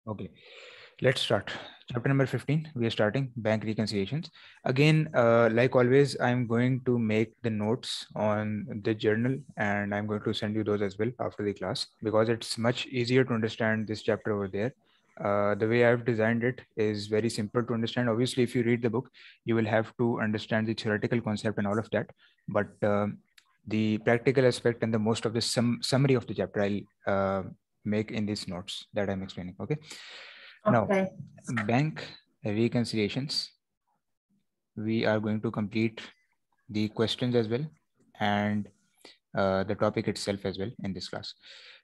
Okay, let's start. Chapter number 15, we are starting bank reconciliations. Again, like always, I'm going to make the notes on the journal and I'm going to send you those as well after the class because it's much easier to understand this chapter over there. The way I've designed it is very simple to understand. Obviously, if you read the book, you will have to understand the theoretical concept and all of that. But the practical aspect and the most of the summary of the chapter, I'll make in these notes that I'm explaining. Okay. Now, Okay. bank reconciliations. We are going to complete the questions as well and the topic itself as well in this class.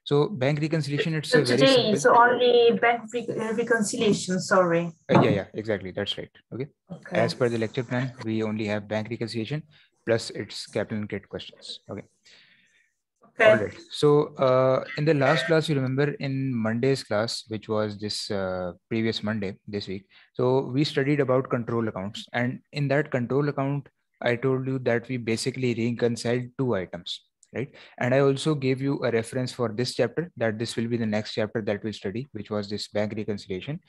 So bank reconciliation, it's So a very today simple. is only bank reconciliation, sorry. Yeah, exactly. That's right. Okay. Okay. As per the lecture plan, we only have bank reconciliation plus its capital and credit questions. Okay. All Okay. right. So in the last class, you remember in Monday's class, which was this previous Monday this week. So we studied about control accounts. And in that control account, I told you that we basically reconciled two items, right? And I also gave you a reference for this chapter that this will be the next chapter that we study, which was this bank reconciliation.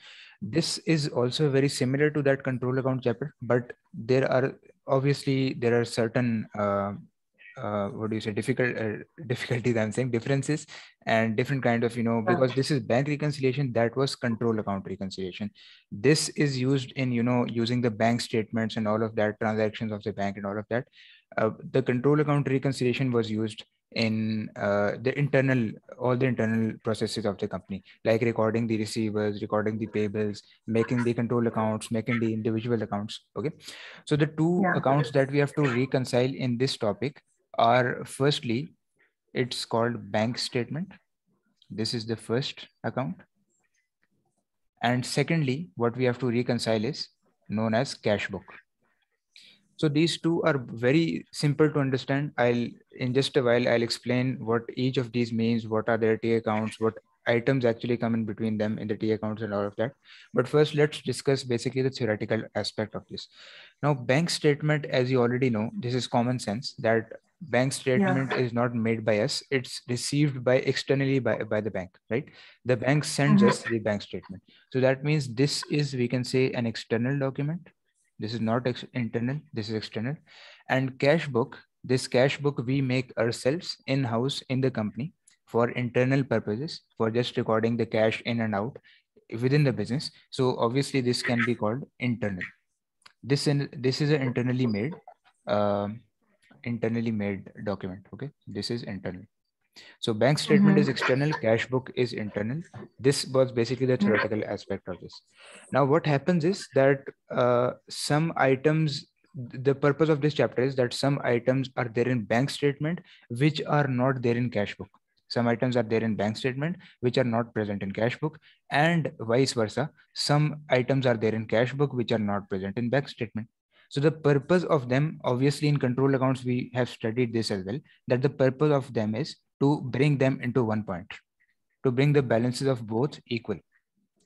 This is also very similar to that control account chapter, but there are certain what do you say difficulties, I'm saying differences and different kind of because this is bank reconciliation, that was control account reconciliation. This is used in using the bank statements and all of that, transactions of the bank and all of that. The control account reconciliation was used in all the internal processes of the company, like recording the receivables, recording the payables, making the control accounts, making the individual accounts. Okay, so the two accounts that we have to reconcile in this topic are, firstly, it's called bank statement. This is the first account. And secondly, what we have to reconcile is known as cash book. So these two are very simple to understand. In just a while, I'll explain what each of these means, what are their T accounts, what items actually come in between them in the T accounts and all of that. But first, let's discuss basically the theoretical aspect of this. Now, bank statement, as you already know, this is common sense that bank statement is not made by us. It's received by externally by the bank, right? The bank sends us the bank statement. So that means this is, we can say, an external document. This is not internal, this is external. And cash book, this cash book we make ourselves in-house in the company for internal purposes, for just recording the cash in and out within the business. So obviously this can be called internal. This is an internally made document. Okay, this is internal. So bank statement is external, cash book is internal. This was basically the theoretical aspect of this. Now what happens is that some items, the purpose of this chapter is that some items are there in bank statement which are not there in cash book. Some items are there in bank statement which are not present in cash book, and vice versa. Some items are there in cash book which are not present in bank statement. So the purpose of them, obviously in control accounts, we have studied this as well, that the purpose of them is to bring them into one point, to bring the balances of both equal,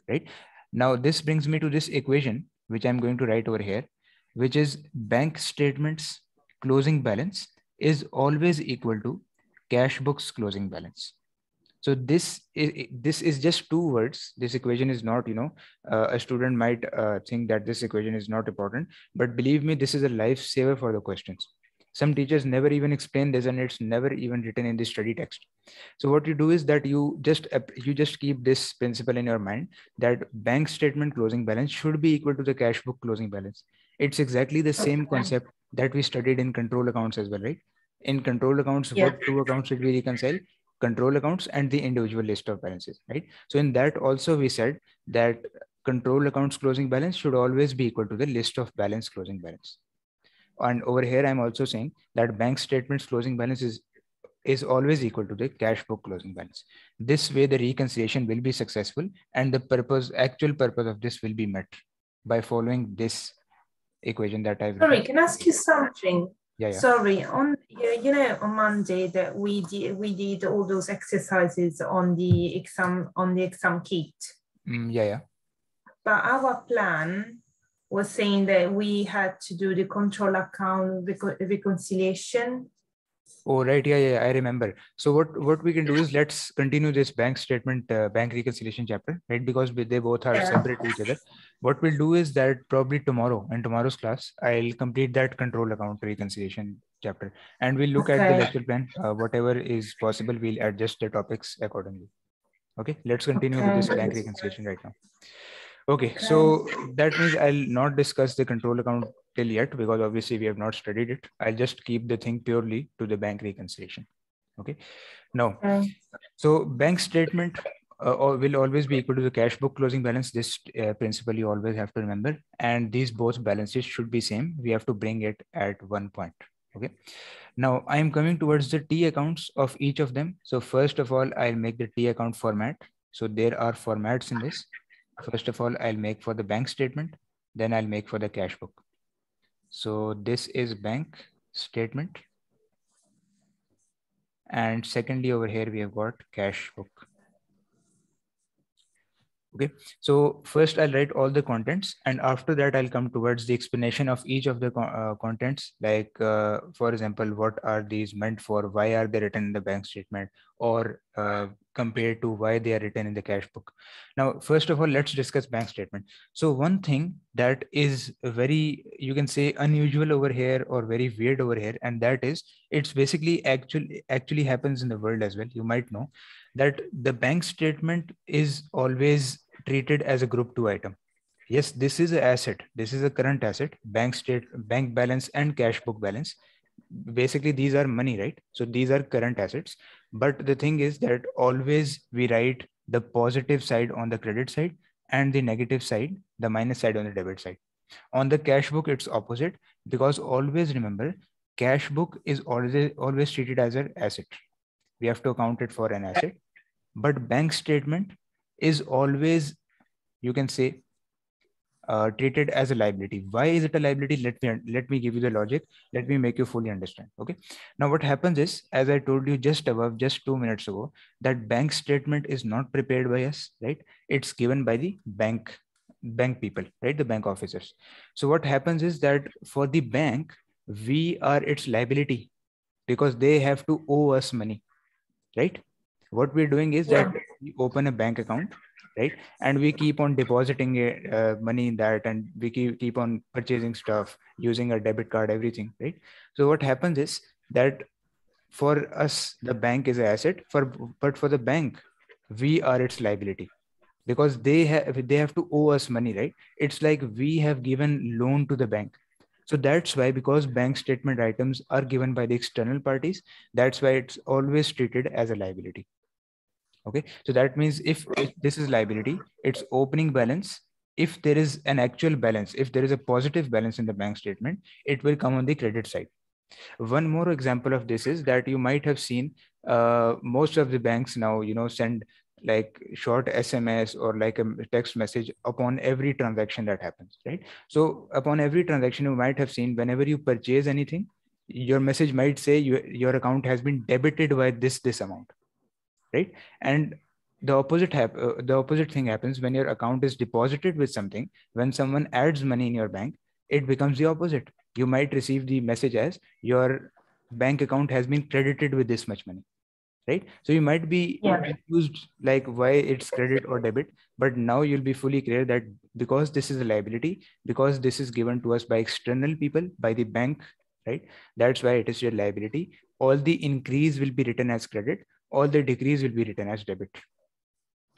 right? Now, this brings me to this equation, which I'm going to write over here, which is bank statements closing balance is always equal to cash book's closing balance. So this is just two words. This equation is not, a student might think that this equation is not important, but believe me, this is a lifesaver for the questions. Some teachers never even explain this, and it's never even written in the study text. So what you do is that you just keep this principle in your mind, that bank statement closing balance should be equal to the cash book closing balance. It's exactly the same concept that we studied in control accounts as well, right? In control accounts, what two accounts did we reconcile? Control accounts and the individual list of balances, right? So in that also we said that control accounts closing balance should always be equal to the list of balance closing balance. And over here, I'm also saying that bank statements closing balance is always equal to the cash book closing balance. This way, the reconciliation will be successful, and the actual purpose of this will be met by following this equation that I've written. Sorry, can I ask you something? Yeah. Sorry, on Monday that we did all those exercises on the exam kit. Yeah. But our plan was saying that we had to do the control account reconciliation Oh, right. Yeah, I remember. So what we can do is let's continue this bank statement, bank reconciliation chapter, right? Because they both are separate to each other. What we'll do is that probably tomorrow, in tomorrow's class, I'll complete that control account reconciliation chapter, and we'll look at the lecture plan. Whatever is possible, we'll adjust the topics accordingly. Okay, let's continue with this bank reconciliation right now. Okay, so that means I'll not discuss the control account till yet, because obviously we have not studied it. I'll just keep the thing purely to the bank reconciliation. Okay, now, so bank statement will always be equal to the cash book closing balance. This principle you always have to remember, and these both balances should be same. We have to bring it at one point. Okay, now I am coming towards the T accounts of each of them. So first of all, I'll make the T account format. So there are formats in this. First of all, I'll make for the bank statement, then I'll make for the cash book. So this is bank statement. And secondly, over here, we have got cash book. Okay, so first I'll write all the contents, and after that I'll come towards the explanation of each of the contents, like for example, what are these meant for, why are they written in the bank statement, or compared to why they are written in the cash book. Now, first of all, let's discuss bank statement. So one thing that is very, you can say, unusual over here or very weird over here, and that is it's basically actually happens in the world as well. You might know that the bank statement is always treated as a group 2 item. Yes, this is an asset. This is a current asset, bank balance and cash book balance. Basically, these are money, right? So these are current assets. But the thing is that always we write the positive side on the credit side and the negative side, the minus side on the debit side. On the cash book, it's opposite, because always remember, cash book is always treated as an asset. We have to account it for an asset. But bank statement is always, you can say, treated as a liability. Why is it a liability? Let me give you the logic. Let me make you fully understand. Okay. Now what happens is, as I told you just 2 minutes ago, that bank statement is not prepared by us, right? It's given by the bank people, right? The bank officers. So what happens is that for the bank, we are its liability, because they have to owe us money, right? What we're doing is that we open a bank account, right? And we keep on depositing money in that, and we keep on purchasing stuff using a debit card, everything, right? So what happens is that for us, the bank is an asset, but for the bank, we are its liability, because they have to owe us money, right? It's like we have given loan to the bank. So that's why, because bank statement items are given by the external parties, that's why it's always treated as a liability. Okay, so that means if this is liability, it's opening balance. If there is an actual balance, if there is a positive balance in the bank statement, it will come on the credit side. One more example of this is that you might have seen most of the banks now, send like short SMS or like a text message upon every transaction that happens, right? So upon every transaction, you might have seen, whenever you purchase anything, your message might say your account has been debited by this amount, right? And the opposite thing happens when your account is deposited with something. When someone adds money in your bank, it becomes the opposite. You might receive the message as your bank account has been credited with this much money, right? So you might be confused like why it's credit or debit, but now you'll be fully clear that because this is a liability, because this is given to us by external people, by the bank, right? That's why it is your liability. All the increase will be written as credit, all the decrease will be written as debit.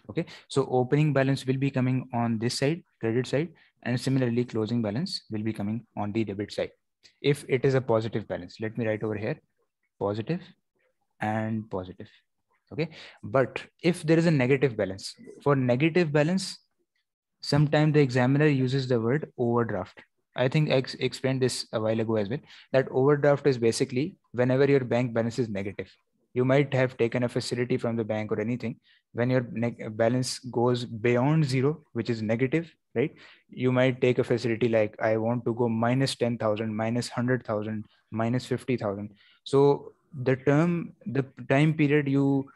Okay, so opening balance will be coming on this side, credit side, and similarly closing balance will be coming on the debit side. If it is a positive balance, let me write over here, positive and positive. Okay, but if there is a negative balance, for negative balance, sometimes the examiner uses the word overdraft. I think I explained this a while ago as well, that overdraft is basically whenever your bank balance is negative. You might have taken a facility from the bank or anything. When your balance goes beyond zero, which is negative, right? You might take a facility like, I want to go minus 10,000, minus 100,000, minus 50,000. So the time period you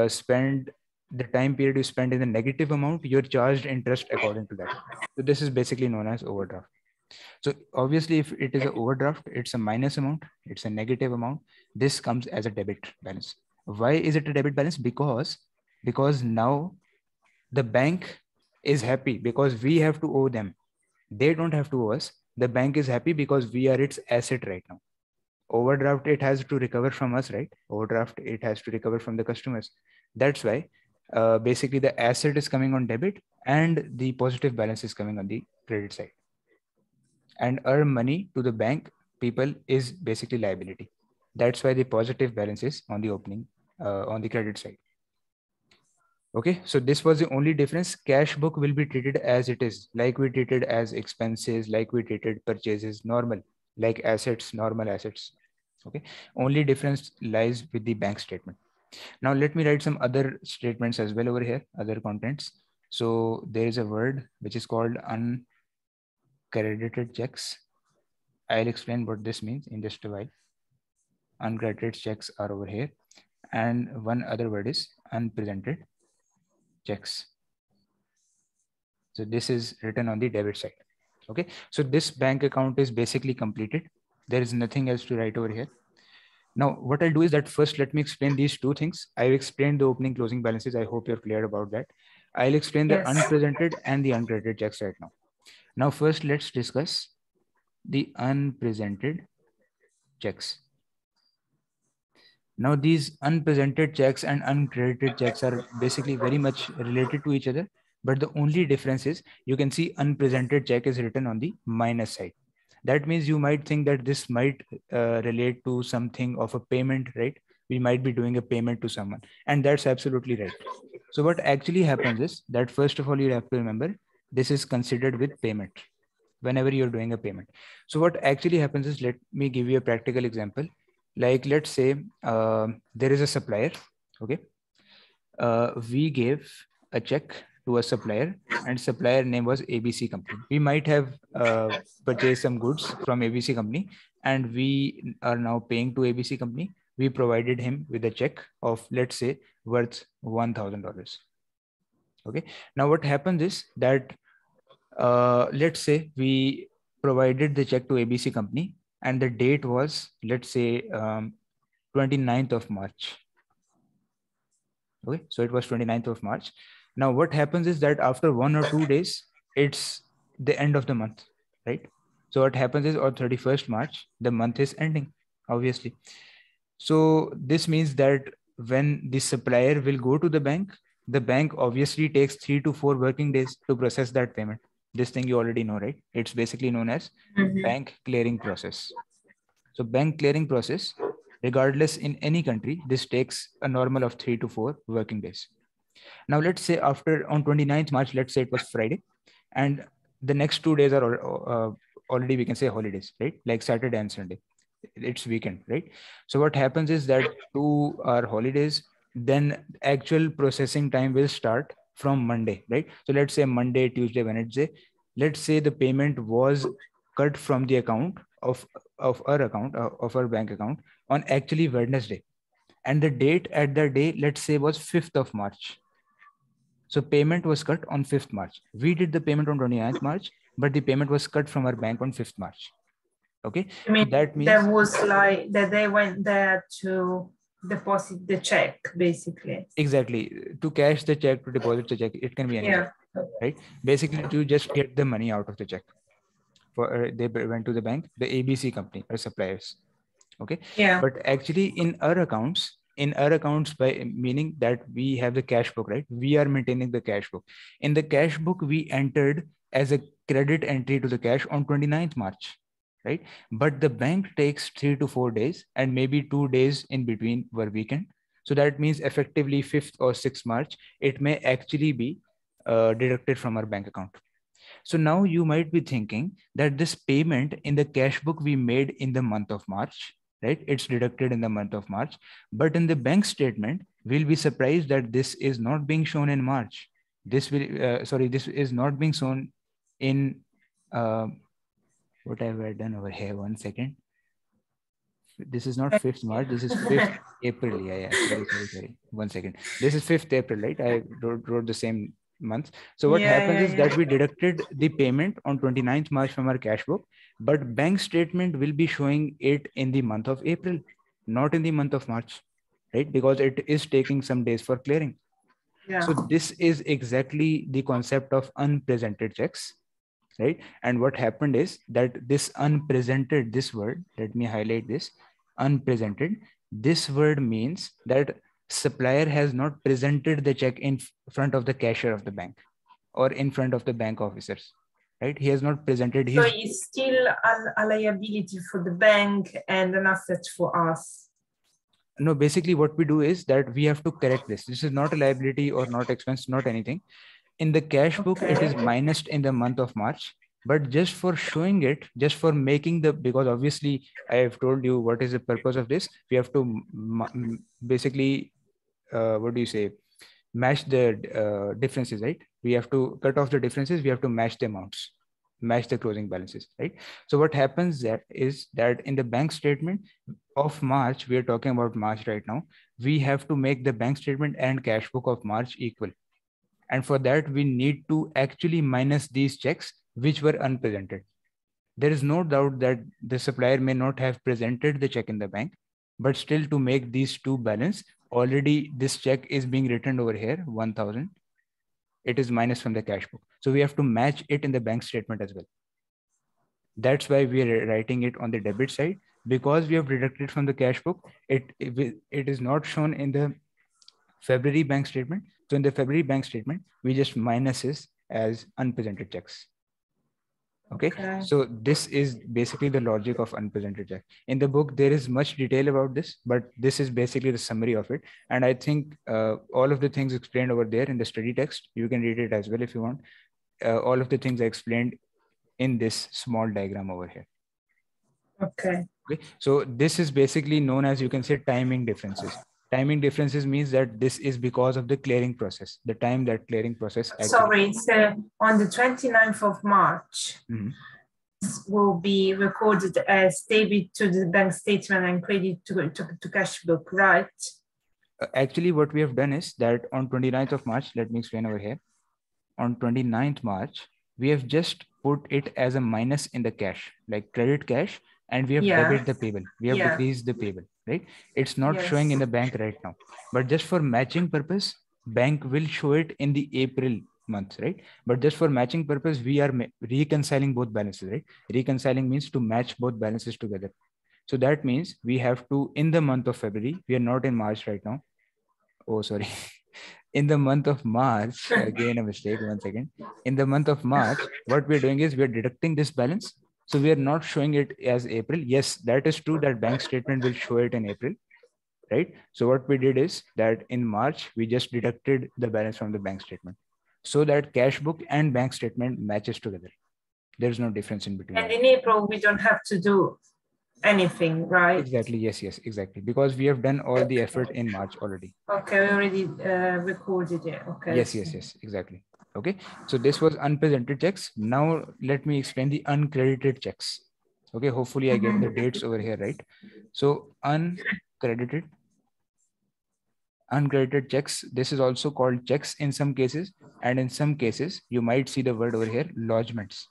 spend in the negative amount, you're charged interest according to that. So this is basically known as overdraft. So obviously, if it is an overdraft, it's a minus amount, it's a negative amount. this comes as a debit balance. Why is it a debit balance? Because now the bank is happy because we have to owe them. They don't have to owe us. The bank is happy because we are its asset right now. Overdraft, it has to recover from us, right? Overdraft, it has to recover from the customers. That's why basically the asset is coming on debit and the positive balance is coming on the credit side. And earn money to the bank people is basically liability. That's why the positive balance is on the opening, on the credit side. Okay, so this was the only difference. Cash book will be treated as it is, like we treated as expenses, like we treated purchases, normal, like assets, normal assets. Okay, only difference lies with the bank statement. Now let me write some other statements as well over here, other contents. So there is a word which is called uncredited checks. I'll explain what this means in just a while. Uncredited checks are over here. And one other word is unpresented checks. So this is written on the debit side. Okay, so this bank account is basically completed. There is nothing else to write over here. Now, what I'll do is that first, let me explain these two things. I've explained the opening closing balances. I hope you're clear about that. I'll explain the unpresented and the uncredited checks right now. Now, first, let's discuss the unpresented checks. Now, these unpresented checks and uncredited checks are basically very much related to each other. But the only difference is you can see unpresented check is written on the minus side. That means you might think that this might relate to something of a payment, right? We might be doing a payment to someone, and that's absolutely right. So what actually happens is that first of all, you have to remember this is considered with payment whenever you're doing a payment. So what actually happens is, let me give you a practical example. Like let's say there is a supplier, okay? We gave a check to a supplier and supplier name was ABC company. We might have purchased some goods from ABC company and we are now paying to ABC company. We provided him with a check of, let's say, worth $1,000. Okay. Now what happens is that let's say we provided the check to ABC company and the date was, let's say, 29th of March. Okay, so it was 29th of March. Now what happens is that after 1 or 2 days, it's the end of the month, right? So what happens is on 31st March, the month is ending, obviously. So this means that when the supplier will go to the bank obviously takes 3 to 4 working days to process that payment. This thing you already know, right? It's basically known as bank clearing process. So bank clearing process, regardless in any country, this takes a normal of 3 to 4 working days. Now let's say after on 29th March, let's say it was Friday, and the next 2 days are already, we can say, holidays, right? Like Saturday and Sunday. It's weekend, right? So what happens is that 2 are holidays, then actual processing time will start from Monday, right? So let's say Monday, Tuesday, Wednesday. Let's say the payment was cut from the account of our bank account on actually Wednesday, and the date at the day, let's say, was 5th of March. So payment was cut on 5th March. We did the payment on 29th March, but the payment was cut from our bank on 5th March. Okay. I mean, so that means there was like that they went there to deposit the check, basically. Exactly. To cash the check, to deposit the check, it can be any check, right? Basically, to just get the money out of the check. They went to the bank, the ABC company or suppliers. Okay. Yeah. But actually in our accounts, by meaning that we have the cash book, right? We are maintaining the cash book. In the cash book, we entered as a credit entry to the cash on 29th March, right? But the bank takes 3 to 4 days and maybe 2 days in between were weekend. So that means effectively 5th or 6th March, it may actually be deducted from our bank account. So now you might be thinking that this payment in the cash book we made in the month of March, right? It's deducted in the month of March, but in the bank statement, we'll be surprised that this is not being shown in March. This is not being shown in, what have I done over here? 1 second. This is not 5th March. This is 5th April. Yeah. Sorry. 1 second. This is 5th April, right? I wrote the same month. So what happens is that we deducted the payment on 29th March from our cash book, but bank statement will be showing it in the month of April. not in the month of March, right? Because it is taking some days for clearing. Yeah. So this is exactly the concept of unpresented checks, right? And what happened is that this unpresented, this word, let me highlight this, unpresented, this word means that supplier has not presented the check in front of the cashier of the bank or in front of the bank officers, right? He has not presented his. So it's still a liability for the bank and an asset for us. No, basically what we do is that we have to correct this. This is not a liability or not expense, not anything. In the cash book, it is minused in the month of March, but just for showing it, just for making the, because obviously I have told you what is the purpose of this. We have to basically, what do you say, match the differences, right? We have to cut off the differences. We have to match the amounts, match the closing balances, right? So what happens that is that in the bank statement of March, we are talking about March right now, we have to make the bank statement and cash book of March equal. And for that, we need to actually minus these checks which were unpresented. There is no doubt that the supplier may not have presented the check in the bank, but still to make these two balance, already this check is being written over here, 1,000. It is minus from the cash book. So we have to match it in the bank statement as well. That's why we are writing it on the debit side, because we have deducted from the cash book. It is not shown in the February bank statement. So in the February bank statement, we just minus this as unpresented checks. Okay. So this is basically the logic of unpresented check. In the book, there is much detail about this, but this is basically the summary of it. And I think all of the things explained over there in the study text, you can read it as well if you want. All of the things I explained in this small diagram over here. Okay. So this is basically known as, you can say, timing differences. Timing differences means that this is because of the clearing process, the time that clearing process actually. Sorry, so on the 29th of March, will be recorded as debit to the bank statement and credit to cash book, right? Actually, what we have done is that on 29th of March, let me explain over here. On 29th March, we have just put it as a minus in the cash, like credit cash, and we have debit the payable. We have decreased the payable, right? It's not showing in the bank right now, but just for matching purpose, bank will show it in the April month, right? But just for matching purpose, we are reconciling both balances, right? Reconciling means to match both balances together. So that means we have to, in the month of February, we are not in March right now. Oh, sorry. In the month of March, again a mistake, 1 second. In the month of March, what we're doing is we're deducting this balance. So we are not showing it as April. Yes, that is true that bank statement will show it in April, right? So what we did is that in March, we just deducted the balance from the bank statement so that cash book and bank statement matches together. There's no difference in between. And in April, we don't have to do anything, right? Exactly. Yes, exactly. Because we have done all the effort in March already. Okay, we already recorded it. Okay. Yes, exactly. Okay. So this was unpresented checks. Now let me explain the uncredited checks. Okay. Hopefully I get the dates over here, right? So uncredited checks. This is also called checks in some cases. And in some cases, you might see the word over here, lodgements.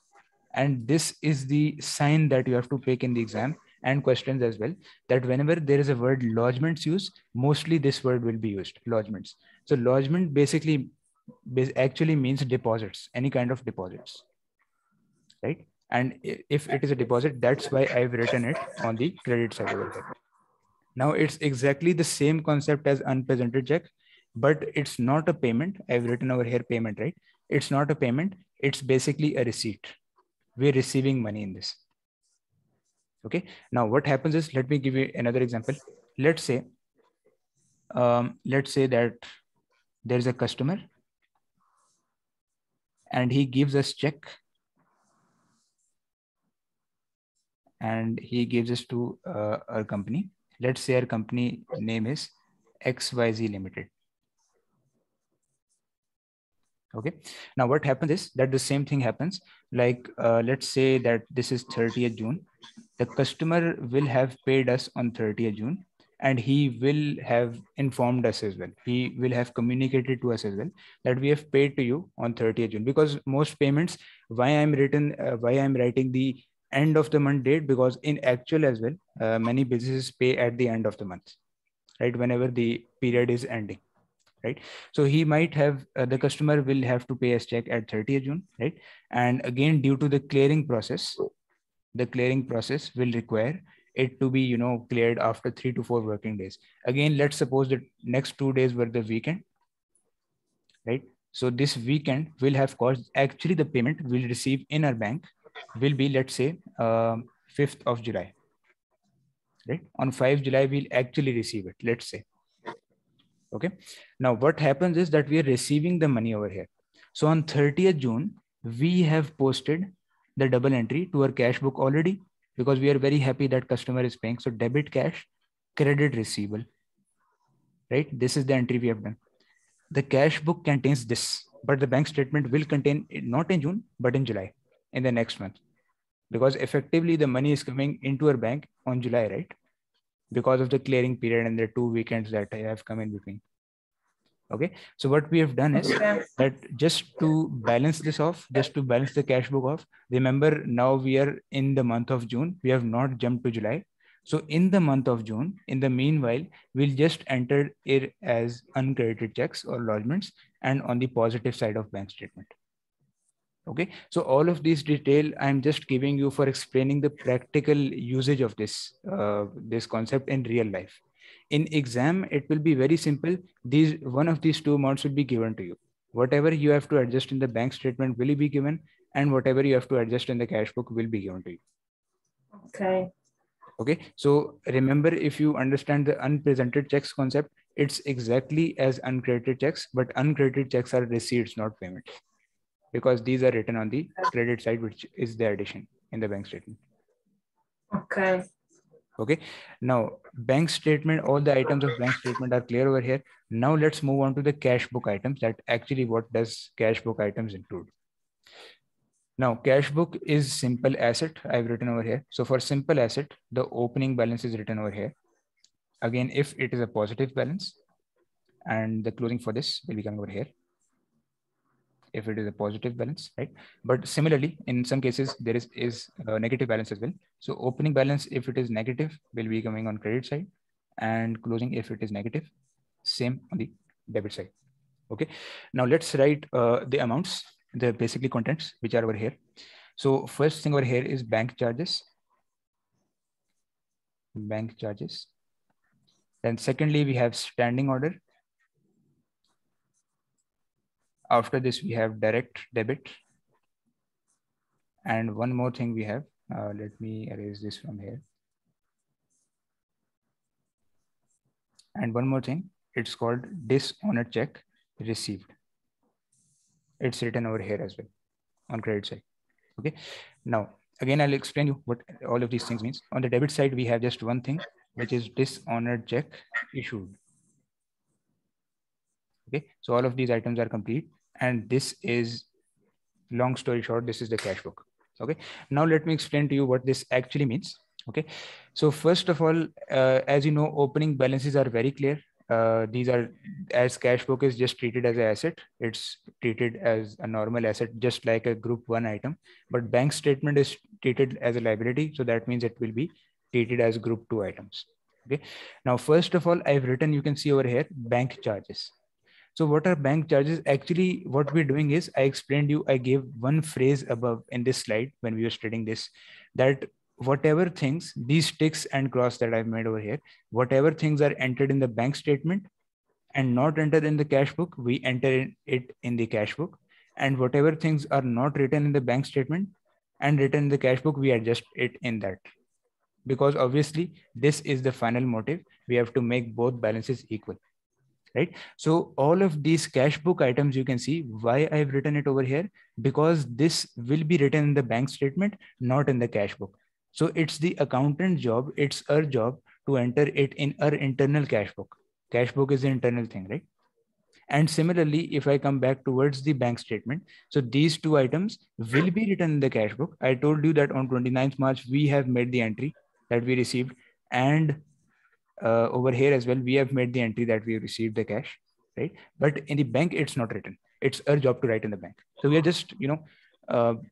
And this is the sign that you have to pick in the exam and questions as well, that whenever there is a word lodgements used, mostly this word will be used, lodgements. So lodgement basically actually means deposits, any kind of deposits, right? And if it is a deposit, that's why I've written it on the credit side over here. Now it's exactly the same concept as unpresented check, but it's not a payment. I've written over here payment, right? It's not a payment. It's basically a receipt. We're receiving money in this. Okay. Now what happens is, let me give you another example. Let's say that there's a customer and he gives us check and he gives us to our company. Let's say our company name is XYZ Limited. Okay. Now what happens is that the same thing happens. Like let's say that this is 30th June. The customer will have paid us on 30th June and he will have informed us as well. He will have communicated to us as well that we have paid to you on 30th June, because most payments, why I'm writing the end of the month date, because in actual as well, many businesses pay at the end of the month, right? Whenever the period is ending, right? So he might have, the customer will have to pay a check at 30th June, right? And again, due to the clearing process will require it to be, cleared after 3 to 4 working days. Again, let's suppose that next 2 days were the weekend, right? So this weekend will have caused, actually the payment we'll receive in our bank will be, let's say, 5th of July, right? On 5th July, we'll actually receive it, let's say. Okay. Now what happens is that we are receiving the money over here. So on 30th June, we have posted the double entry to our cash book already, because we are very happy that customer is paying. So debit cash, credit receivable, right? This is the entry we have done. The cash book contains this, but the bank statement will contain it not in June, but in July, in the next month, because effectively the money is coming into our bank on July, right? Because of the clearing period and the 2 weekends that I have come in between. Okay, so what we have done is that just to balance this off, just to balance the cash book off, remember now we are in the month of June, we have not jumped to July. So in the month of June, in the meanwhile, we'll just enter it as uncredited checks or lodgements, and on the positive side of bank statement. Okay, so all of these detail I'm just giving you for explaining the practical usage of this concept in real life. In exam, it will be very simple. One of these two amounts will be given to you. Whatever you have to adjust in the bank statement will be given, and whatever you have to adjust in the cash book will be given to you. Okay. Okay, so remember, if you understand the unpresented checks concept, it's exactly as uncredited checks, but uncredited checks are receipts, not payments, because these are written on the credit side, which is the addition in the bank statement. Okay. Okay. Now, bank statement, all the items of bank statement are clear over here. Now let's move on to the cash book items. That actually, what does cash book items include? Now, cash book is simple asset I've written over here. So for simple asset, the opening balance is written over here. Again, if it is a positive balance, and the closing for this will be coming over here, if it is a positive balance, right? But similarly, in some cases, there is a negative balance as well. So opening balance, if it is negative, will be coming on credit side, and closing, if it is negative, same on the debit side. Okay. Now let's write the amounts, the basically contents, which are over here. So first thing over here is bank charges. Bank charges. Then secondly, we have standing order. After this, we have direct debit. And one more thing we have, let me erase this from here. And one more thing, it's called dishonored check received. It's written over here as well on credit side. Okay. Now, again, I'll explain you what all of these things means. On the debit side, we have just one thing, which is dishonored check issued. Okay. So all of these items are complete. And this is, long story short, this is the cash book. Okay. Now let me explain to you what this actually means. Okay. So first of all, as you know, opening balances are very clear. These are, as cash book is just treated as an asset, it's treated as a normal asset, just like a group 1 item, but bank statement is treated as a liability. So that means it will be treated as group 2 items. Okay. Now, first of all, I've written, you can see over here, bank charges. So what are bank charges? Actually, what we're doing is, I explained you, I gave one phrase above in this slide when we were studying this, that whatever things, these ticks and cross that I've made over here, whatever things are entered in the bank statement and not entered in the cash book, we enter it in the cash book. And whatever things are not written in the bank statement and written in the cash book, we adjust it in that. Because obviously, this is the final motive. We have to make both balances equal. Right? So all of these cash book items, you can see why I've written it over here, because this will be written in the bank statement, not in the cash book. So it's the accountant's job, it's our job to enter it in our internal cash book. Cash book is the internal thing, right? And similarly, if I come back towards the bank statement, so these two items will be written in the cash book. I told you that on 29th March, we have made the entry that we received, and over here as well, we have made the entry that we received the cash, right? But in the bank, it's not written. It's our job to write in the bank. So we are just,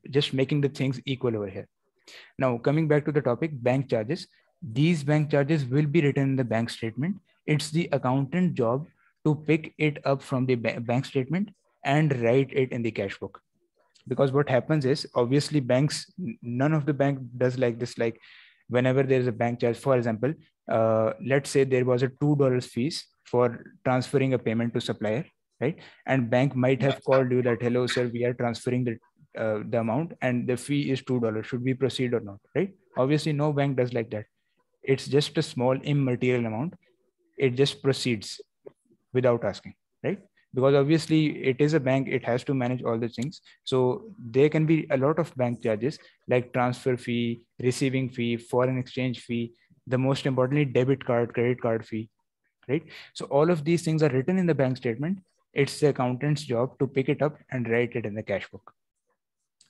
just making the things equal over here. Now, coming back to the topic, bank charges. These bank charges will be written in the bank statement. It's the accountant job to pick it up from the bank statement and write it in the cash book. Because what happens is, obviously banks, none of the bank does like this. Like whenever there is a bank charge, for example, let's say there was a $2 fees for transferring a payment to supplier, right? And bank might have called you that, hello sir, we are transferring the amount and the fee is $2, should we proceed or not, right? Obviously no bank does like that. It's just a small immaterial amount, it just proceeds without asking, right? Because obviously it is a bank, it has to manage all the things. So there can be a lot of bank charges like transfer fee, receiving fee, foreign exchange fee, the most importantly debit card, credit card fee, right? So all of these things are written in the bank statement. It's the accountant's job to pick it up and write it in the cash book.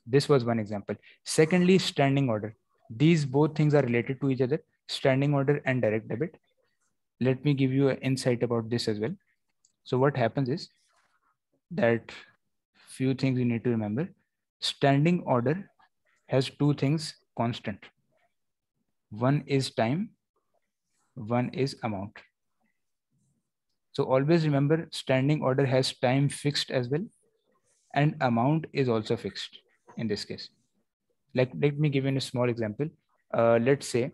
This was one example. Secondly, standing order. These both things are related to each other, standing order and direct debit. Let me give you an insight about this as well. So what happens is that few things you need to remember. Standing order has two things constant. One is time, one is amount. So always remember, standing order has time fixed as well, and amount is also fixed in this case. Like, let me give you a small example. Let's say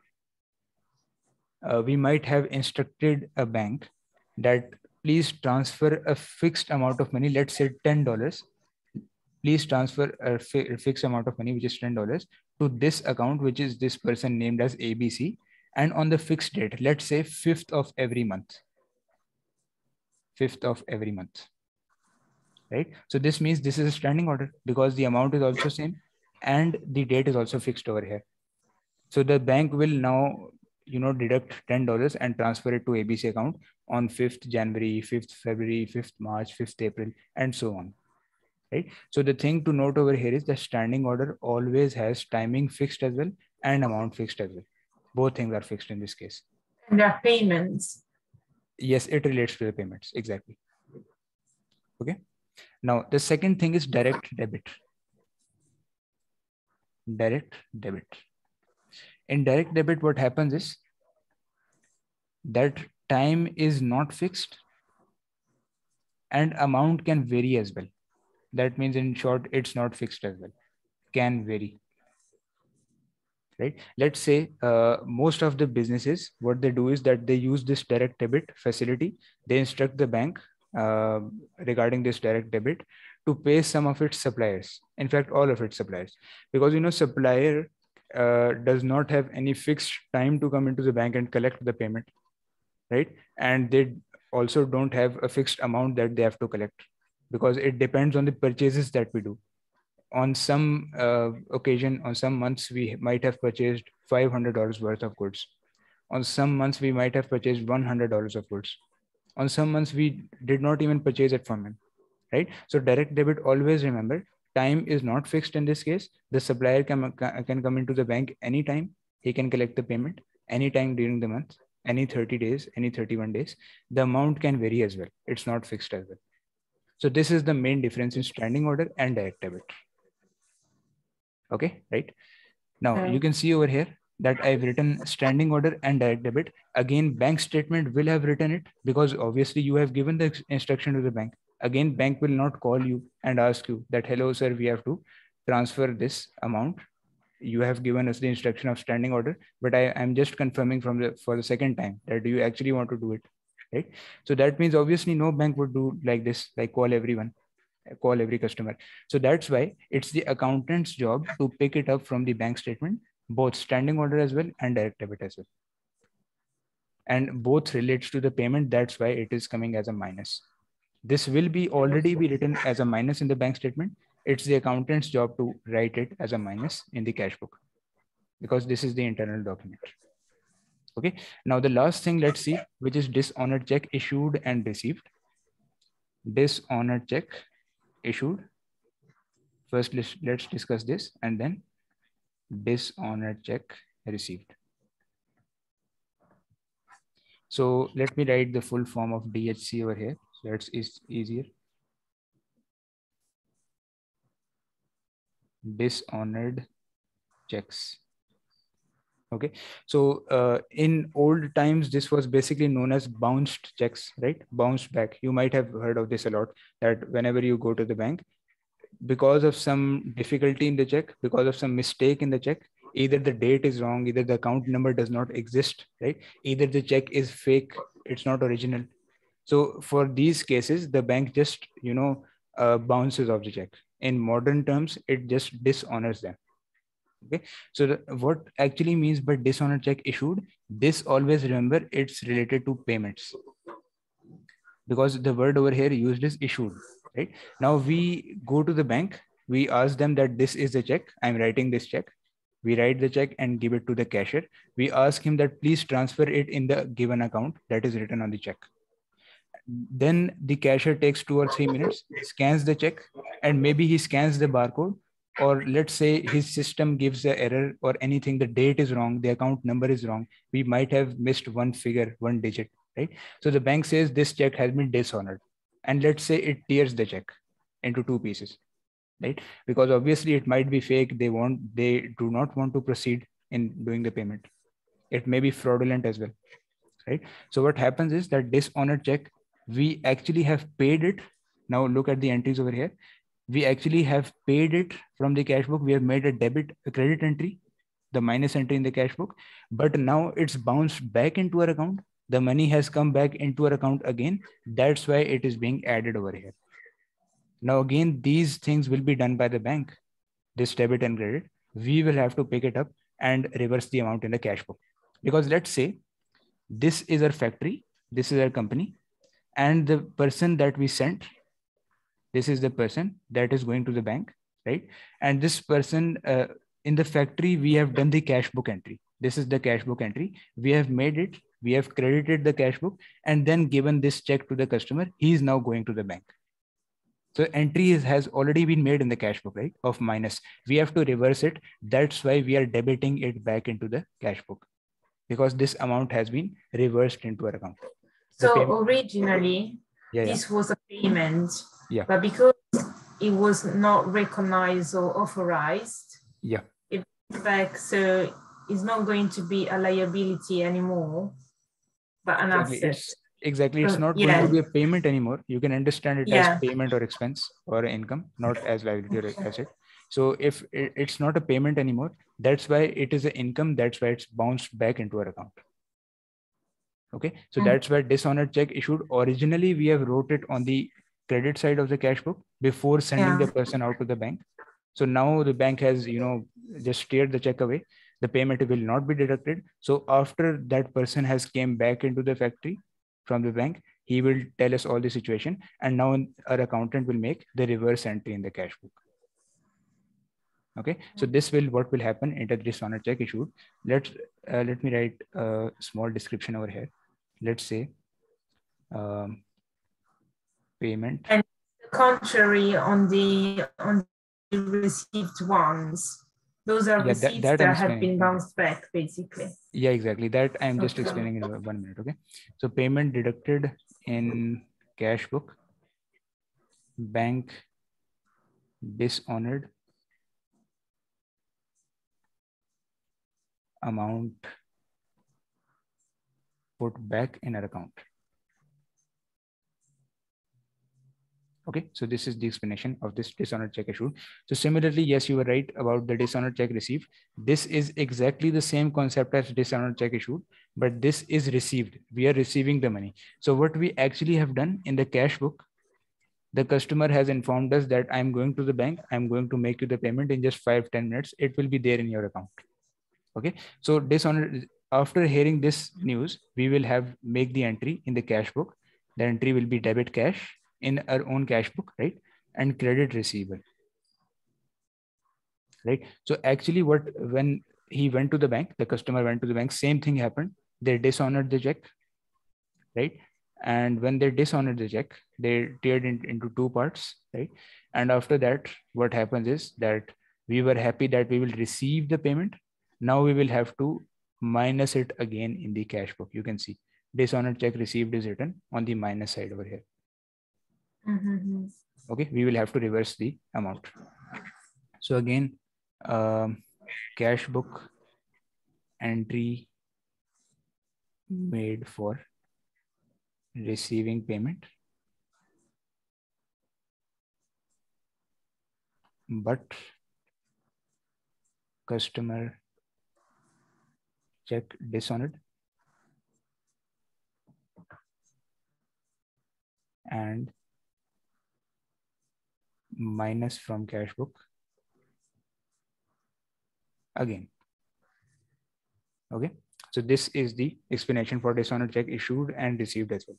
we might have instructed a bank that please transfer a fixed amount of money, let's say $10. Please transfer a fixed amount of money, which is $10, to this account, which is this person named as ABC, and on the fixed date, let's say 5th of every month. 5th of every month, right? So this means this is a standing order because the amount is also same and the date is also fixed over here. So the bank will now, deduct $10 and transfer it to ABC account on 5th January, 5th February, 5th March, 5th April, and so on. Right? So the thing to note over here is the standing order always has timing fixed as well and amount fixed as well. Both things are fixed in this case. And there are payments. Yes, it relates to the payments. Exactly. Okay. Now, the second thing is direct debit. Direct debit. In direct debit, what happens is that time is not fixed and amount can vary as well. That means in short, it's not fixed as well, can vary. Right? Let's say most of the businesses, what they do is that they use this direct debit facility. They instruct the bank regarding this direct debit to pay some of its suppliers. In fact, all of its suppliers, because supplier does not have any fixed time to come into the bank and collect the payment, right? And they also don't have a fixed amount that they have to collect because it depends on the purchases that we do. On some occasion, on some months, we might have purchased $500 worth of goods. On some months, we might have purchased $100 of goods. On some months, we did not even purchase it from him, right? So direct debit, always remember, time is not fixed in this case. The supplier can come into the bank anytime. He can collect the payment anytime during the month, any 30 days, any 31 days. The amount can vary as well. It's not fixed as well. So this is the main difference in standing order and direct debit. Okay, right? Now you can see over here that I've written standing order and direct debit. Again, bank statement will have written it because obviously you have given the instruction to the bank. Again, bank will not call you and ask you that, hello, sir, we have to transfer this amount. You have given us the instruction of standing order, but I'm just confirming for the second time that do you actually want to do it, right? So that means obviously no bank would do like this, like call everyone, call every customer. So that's why it's the accountant's job to pick it up from the bank statement, both standing order as well and direct debit as well. And both relates to the payment. That's why it is coming as a minus. This will be already be written as a minus in the bank statement. It's the accountant's job to write it as a minus in the cash book because this is the internal document. Okay. Now the last thing, let's see, which is dishonored check issued and received. Dishonored check issued. First, let's discuss this and then dishonored check received. So let me write the full form of DHC over here. So it's easier. Dishonored checks. Okay, so in old times, this was basically known as bounced checks, right? Bounced back. You might have heard of this a lot, that whenever you go to the bank, because of some difficulty in the check, because of some mistake in the check, either the date is wrong, either the account number does not exist, right? Either the check is fake, it's not original. So for these cases, the bank just, bounces off the check. In modern terms, it just dishonors them. Okay, so what actually means by dishonored check issued, this always remember it's related to payments, because the word over here used is issued, right? Now we go to the bank, we ask them that this is the check, I'm writing this check. We write the check and give it to the cashier. We ask him that please transfer it in the given account that is written on the check. Then the cashier takes 2 or 3 minutes, scans the check, and maybe he scans the barcode, or let's say his system gives an error or anything, the date is wrong, the account number is wrong, we might have missed one figure, one digit, right? So the bank says this check has been dishonored, and let's say it tears the check into 2 pieces, right? Because obviously it might be fake, they do not want to proceed in doing the payment. It may be fraudulent as well, right? So what happens is that dishonored check, we actually have paid it. Now look at the entries over here. We actually have paid it from the cash book. We have made a debit, a credit entry, the minus entry in the cash book, but now it's bounced back into our account. The money has come back into our account again. That's why it is being added over here. Now, again, these things will be done by the bank, this debit and credit. We will have to pick it up and reverse the amount in the cash book. Because let's say this is our factory, this is our company, and the person that we sent, this is the person that is going to the bank, right? And this person in the factory, we have done the cash book entry. This is the cash book entry. We have made it, we have credited the cash book, and then given this check to the customer. He is now going to the bank. So entry has already been made in the cash book, right? Of minus. We have to reverse it. That's why we are debiting it back into the cash book, because this amount has been reversed into our account. So originally, this was a payment, but because it was not recognized or authorized, it went back, so it's not going to be a liability anymore, but an asset. Exactly. It's not going to be a payment anymore. You can understand it as payment or expense or income, not as liability or asset. So if it's not a payment anymore, that's why it is an income. That's why it's bounced back into our account. Okay. So that's why dishonored check issued. Originally, we have wrote it on the credit side of the cash book before sending the person out to the bank. So now the bank has, just steered the check away. The payment will not be deducted. So after that person has came back into the factory from the bank, he will tell us all the situation. And now our accountant will make the reverse entry in the cash book. Okay. So this will, what will happen into the dishonored check issued. Let me write a small description over here. Let's say payment. And the contrary on the received ones. Those are receipts that have been bounced back, basically. Yeah, exactly. That I'm just explaining in 1 minute. Okay. So payment deducted in cash book, bank dishonored, amount put back in our account. Okay, so this is the explanation of this dishonored check issued. So similarly, yes, you were right about the dishonored check received. This is exactly the same concept as dishonored check issued, but this is received. We are receiving the money. So what we actually have done in the cash book, the customer has informed us that I'm going to the bank, I'm going to make you the payment in just 5-10 minutes. It will be there in your account. Okay, so dishonored, after hearing this news, we will have make the entry in the cash book. The entry will be debit cash in our own cash book, right? And credit receivable, right? So actually when he went to the bank, the customer went to the bank, same thing happened. They dishonored the check, right? And when they dishonored the check, they teared it into 2 parts, right? And after that, what happens is that we were happy that we will receive the payment. Now we will have to minus it again in the cash book. You can see dishonored check received is written on the minus side over here. Okay, we will have to reverse the amount. So again, cash book entry made for receiving payment, but customer check dishonored and minus from cash book again. Okay, so this is the explanation for dishonored check issued and received as well.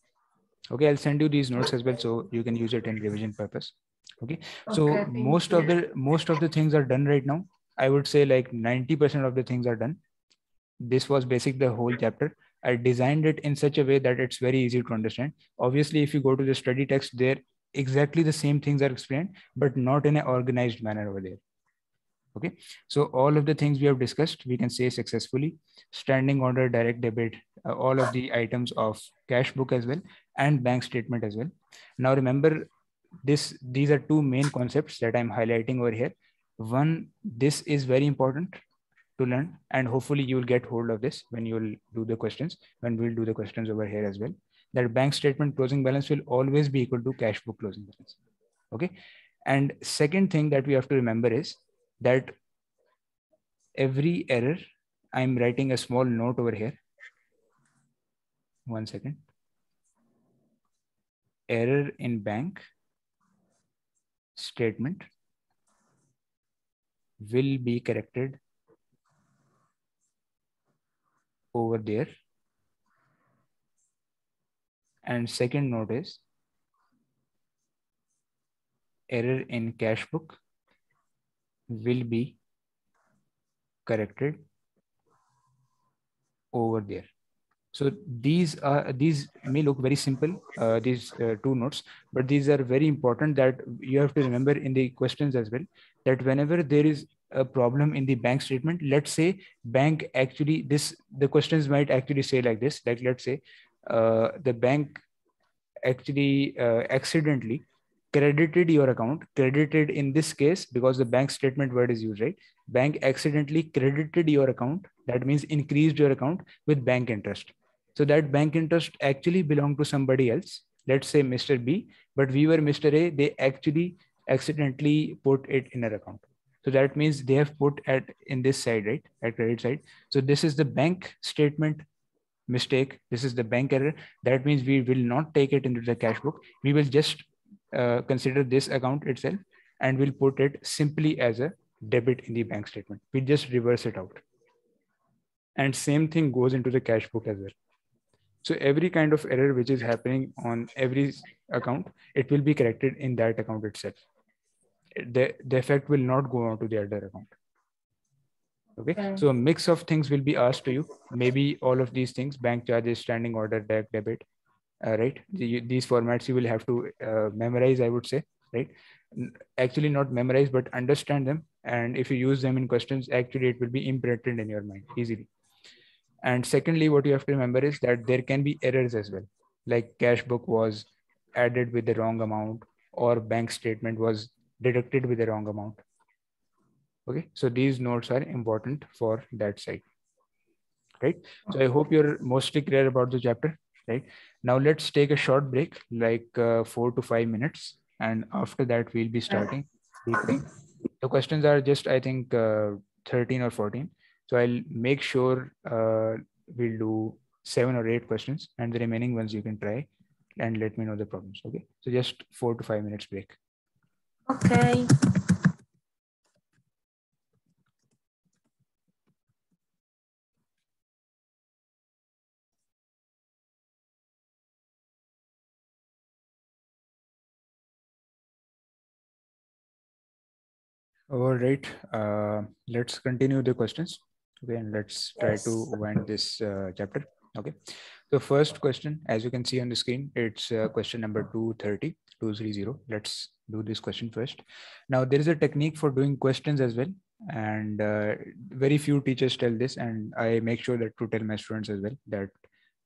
Okay, I'll send you these notes as well so you can use it in revision purpose. Okay, so most of the things are done right now. I would say like 90% of the things are done. This was basic the whole chapter. I designed it in such a way that it's very easy to understand. Obviously, if you go to the study text, there exactly the same things are explained, but not in an organized manner over there. Okay, so all of the things we have discussed, we can say successfully. Standing order, direct debit, all of the items of cash book as well, and bank statement as well. Now remember, these are two main concepts that I'm highlighting over here. One, this is very important to learn, and hopefully you will get hold of this when you will do the questions, when we'll do the questions over here as well, that bank statement closing balance will always be equal to cash book closing balance. Okay, and second thing that we have to remember is that every error, I'm writing a small note over here. 1 second. Error in bank statement will be corrected over there. And second note is error in cash book will be corrected over there. So these may look very simple, these two notes, but these are very important that you have to remember in the questions as well, that whenever there is a problem in the bank statement, let's say bank actually, the questions might actually say like this, like let's say the bank actually accidentally credited your account, credited in this case, because the bank statement word is used, right? Bank accidentally credited your account. That means increased your account with bank interest. So that bank interest actually belonged to somebody else. Let's say Mr. B, but we were Mr. A. They actually accidentally put it in our account. So that means they have put at in this side, right? At credit side. So this is the bank statement mistake. This is the bank error. That means we will not take it into the cash book. We will just consider this account itself and we'll put it simply as a debit in the bank statement. We just reverse it out. And same thing goes into the cash book as well. So every kind of error which is happening on every account, it will be corrected in that account itself. The effect will not go on to the other account. Okay, so a mix of things will be asked to you. Maybe all of these things, bank charges, standing order, direct debit, right? These formats you will have to memorize, I would say, right? Actually not memorize, but understand them. And if you use them in questions, actually it will be imprinted in your mind easily. And secondly, what you have to remember is that there can be errors as well. Like cash book was added with the wrong amount or bank statement was deducted with the wrong amount. Okay, so these notes are important for that side, right? So I hope you're mostly clear about the chapter, right? Now let's take a short break, like 4 to 5 minutes. And after that, we'll be starting deepening. The questions are just, I think, 13 or 14. So I'll make sure we'll do 7 or 8 questions, and the remaining ones you can try and let me know the problems. Okay, so just 4 to 5 minutes break. Okay. All right, let's continue the questions. Okay, and let's try to wind this chapter. Okay, so first question, as you can see on the screen, it's question number 230. Let's do this question first. Now, there is a technique for doing questions as well, and very few teachers tell this, and I make sure that to tell my students as well that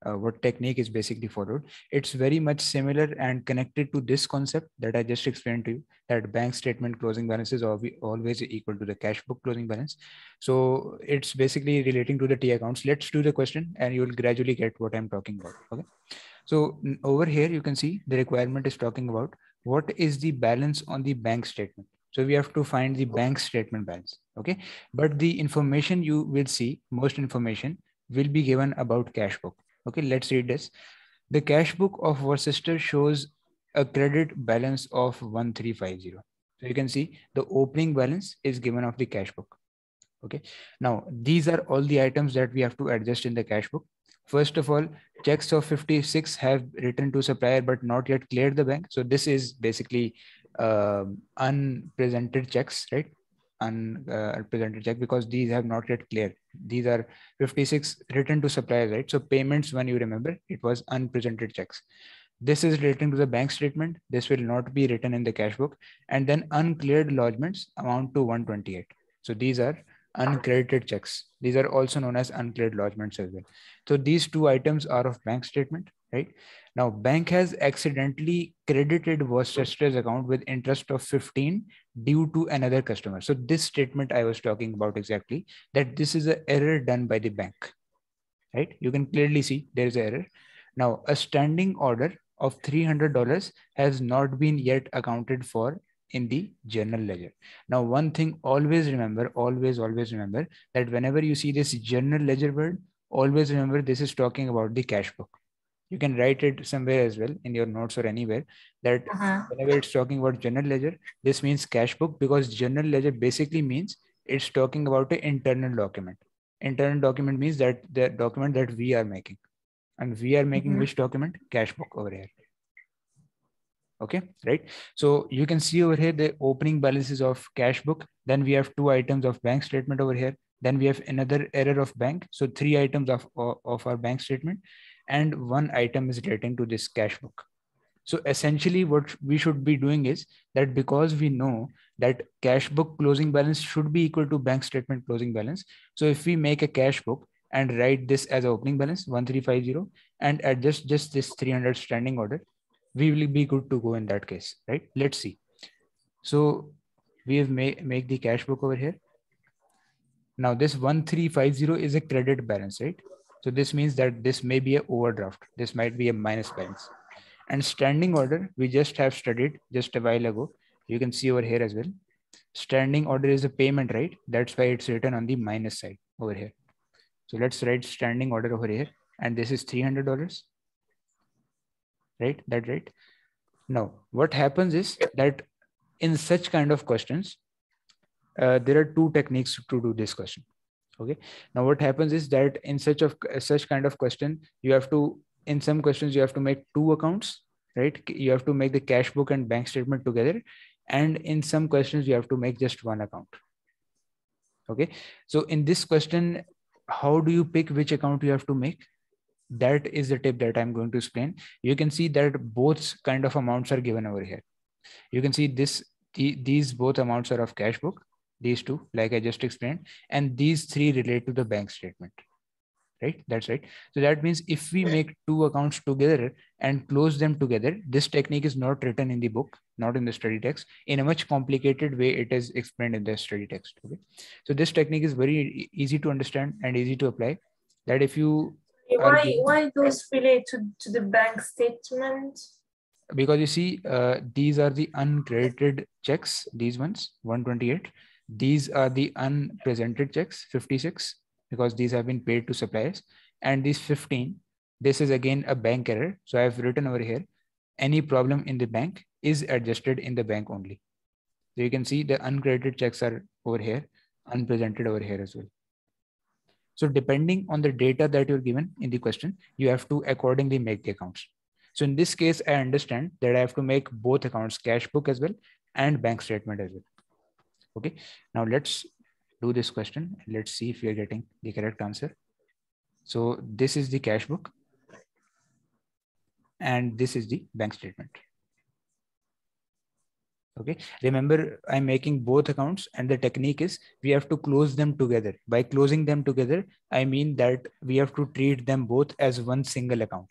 what technique is basically followed. It's very much similar and connected to this concept that I just explained to you, that bank statement closing balance is always equal to the cash book closing balance. So it's basically relating to the T accounts. Let's do the question and you will gradually get what I'm talking about. Okay. So over here, you can see the requirement is talking about what is the balance on the bank statement. So we have to find the bank statement balance. Okay. But the information you will see, most information will be given about cash book. Okay. Let's read this. The cash book of our sister shows a credit balance of 1350. So you can see the opening balance is given of the cash book. Okay. Now these are all the items that we have to adjust in the cash book. First of all, checks of 56 have returned to supplier but not yet cleared the bank. So this is basically unpresented checks, right? Unpresented check, because these have not yet cleared. These are 56 returned to suppliers, right? So payments, when you remember, it was unpresented checks. This is relating to the bank statement. This will not be written in the cash book. And then uncleared lodgements amount to 128. So these are uncredited checks. These are also known as uncleared lodgements as well. So these two items are of bank statement, right? Now, bank has accidentally credited Worcester's account with interest of 15 due to another customer. So this statement I was talking about exactly, that this is an error done by the bank, right? You can clearly see there is an error. Now, a standing order of $300 has not been yet accounted for in the general ledger. Now, one thing always remember, always remember that whenever you see this general ledger word, always remember this is talking about the cash book. You can write it somewhere as well in your notes or anywhere that whenever it's talking about general ledger, this means cash book, because general ledger basically means it's talking about an internal document. Internal document means that the document that we are making, and we are making which document? Cash book over here. Okay, right? So you can see over here the opening balances of cash book. Then we have two items of bank statement over here. Then we have another error of bank. So three items of our bank statement, and one item is relating to this cash book. So essentially what we should be doing is that, because we know that cash book closing balance should be equal to bank statement closing balance. So if we make a cash book and write this as opening balance 1350 and adjust just this 300 standing order, we will be good to go in that case, right? Let's see. So we have make the cash book over here. Now this 1350 is a credit balance, right? So this means that this may be a overdraft. This might be a minus balance. And standing order, we just have studied just a while ago. You can see over here as well. Standing order is a payment, right? That's why it's written on the minus side over here. So let's write standing order over here. And this is $300, right? That's right. Now, what happens is that in such kind of questions, there are two techniques to do this question. Okay. Now, what happens is that in such kind of question, you have to, in some questions, you have to make two accounts, right? You have to make the cash book and bank statement together. And in some questions, you have to make just one account. Okay. So in this question, how do you pick which account you have to make? That is the tip that I'm going to explain. You can see that both kind of amounts are given over here. You can see these both amounts are of cash book, these two, like I just explained, and these three relate to the bank statement, right? That's right. So that means if we make two accounts together and close them together, this technique is not written in the book, not in the study text. In a much complicated way, it is explained in the study text. Okay. So this technique is very easy to understand and easy to apply. That if you why those relate to the bank statement? Because you see, these are the uncredited checks, these ones, 128. These are the unpresented checks, 56, because these have been paid to suppliers. And these 15, this is again a bank error. So I have written over here, any problem in the bank is adjusted in the bank only. So you can see the uncredited checks are over here, unpresented over here as well. So depending on the data that you're given in the question, you have to accordingly make the accounts. So in this case, I understand that I have to make both accounts, cash book as well and bank statement as well. Okay. Now let's do this question. Let's see if we are getting the correct answer. So this is the cash book and this is the bank statement. Okay, remember I'm making both accounts, and the technique is we have to close them together. By closing them together, I mean that we have to treat them both as one single account.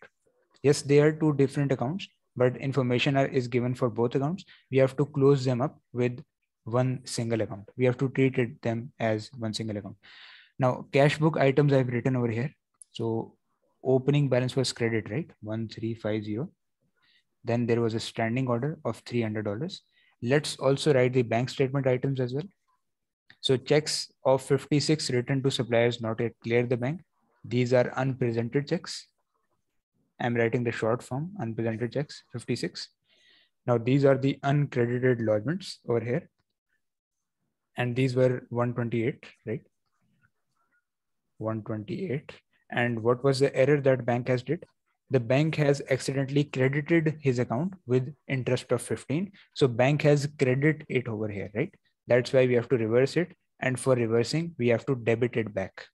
Yes, they are two different accounts, but information is given for both accounts. We have to close them up with one single account. We have to treat them as one single account. Now, cash book items I've written over here. So opening balance was credit, right? 1350. Then there was a standing order of $300. Let's also write the bank statement items as well. So checks of 56 written to suppliers not yet cleared the bank. These are unpresented checks. I'm writing the short form, unpresented checks, 56. Now these are the uncredited lodgements over here. And these were 128, right? 128. And what was the error that bank has did? The bank has accidentally credited his account with interest of 15. So bank has credit it over here, right? That's why we have to reverse it. And for reversing, we have to debit it back.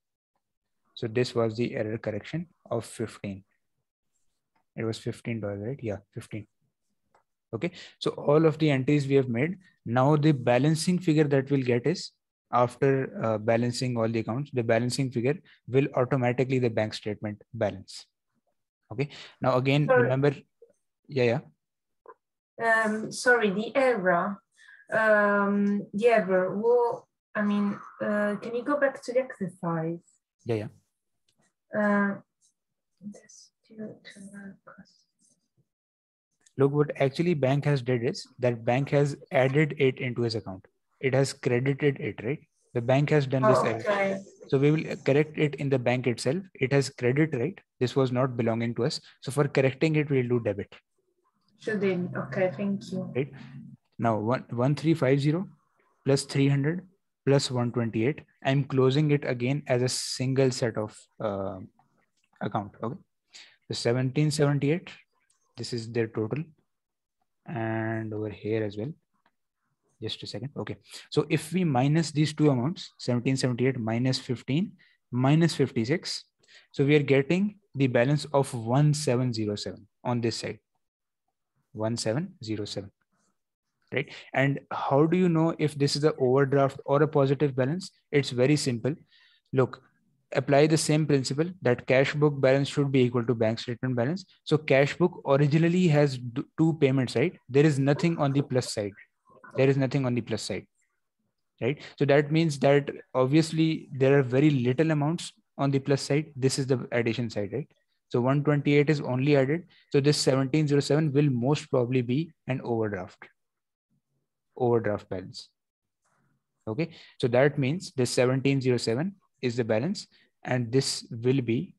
So this was the error correction of 15. It was $15, right? Yeah, 15. Okay. So all of the entries we have made. Now the balancing figure that we'll get is after balancing all the accounts, the balancing figure will automatically the bank statement balance. Okay. Now again, remember, yeah. Sorry, the error. Well, I mean, can you go back to the exercise? Yeah. Look, what actually bank has did is that bank has added it into his account. It has credited it, right? The bank has done this error. So we will correct it in the bank itself. It has credit, right? This was not belonging to us. So for correcting it, we'll do debit. Okay, thank you. Right. Now 1350 plus 300 plus 128. I'm closing it again as a single set of account. Okay. So 1778. This is their total. And over here as well. Just a second. Okay. So if we minus these two amounts, 1778 minus 15 minus 56. So we are getting the balance of 1707 on this side. 1707. Right? And how do you know if this is an overdraft or a positive balance? It's very simple. Look, apply the same principle that cash book balance should be equal to bank statement balance. So cash book originally has two payments, right? There is nothing on the plus side. There is nothing on the plus side, right? So that means that obviously there are very little amounts on the plus side. This is the addition side, right? So 128 is only added. So this 1707 will most probably be an overdraft balance. Okay. So that means this 1707 is the balance, and this will be,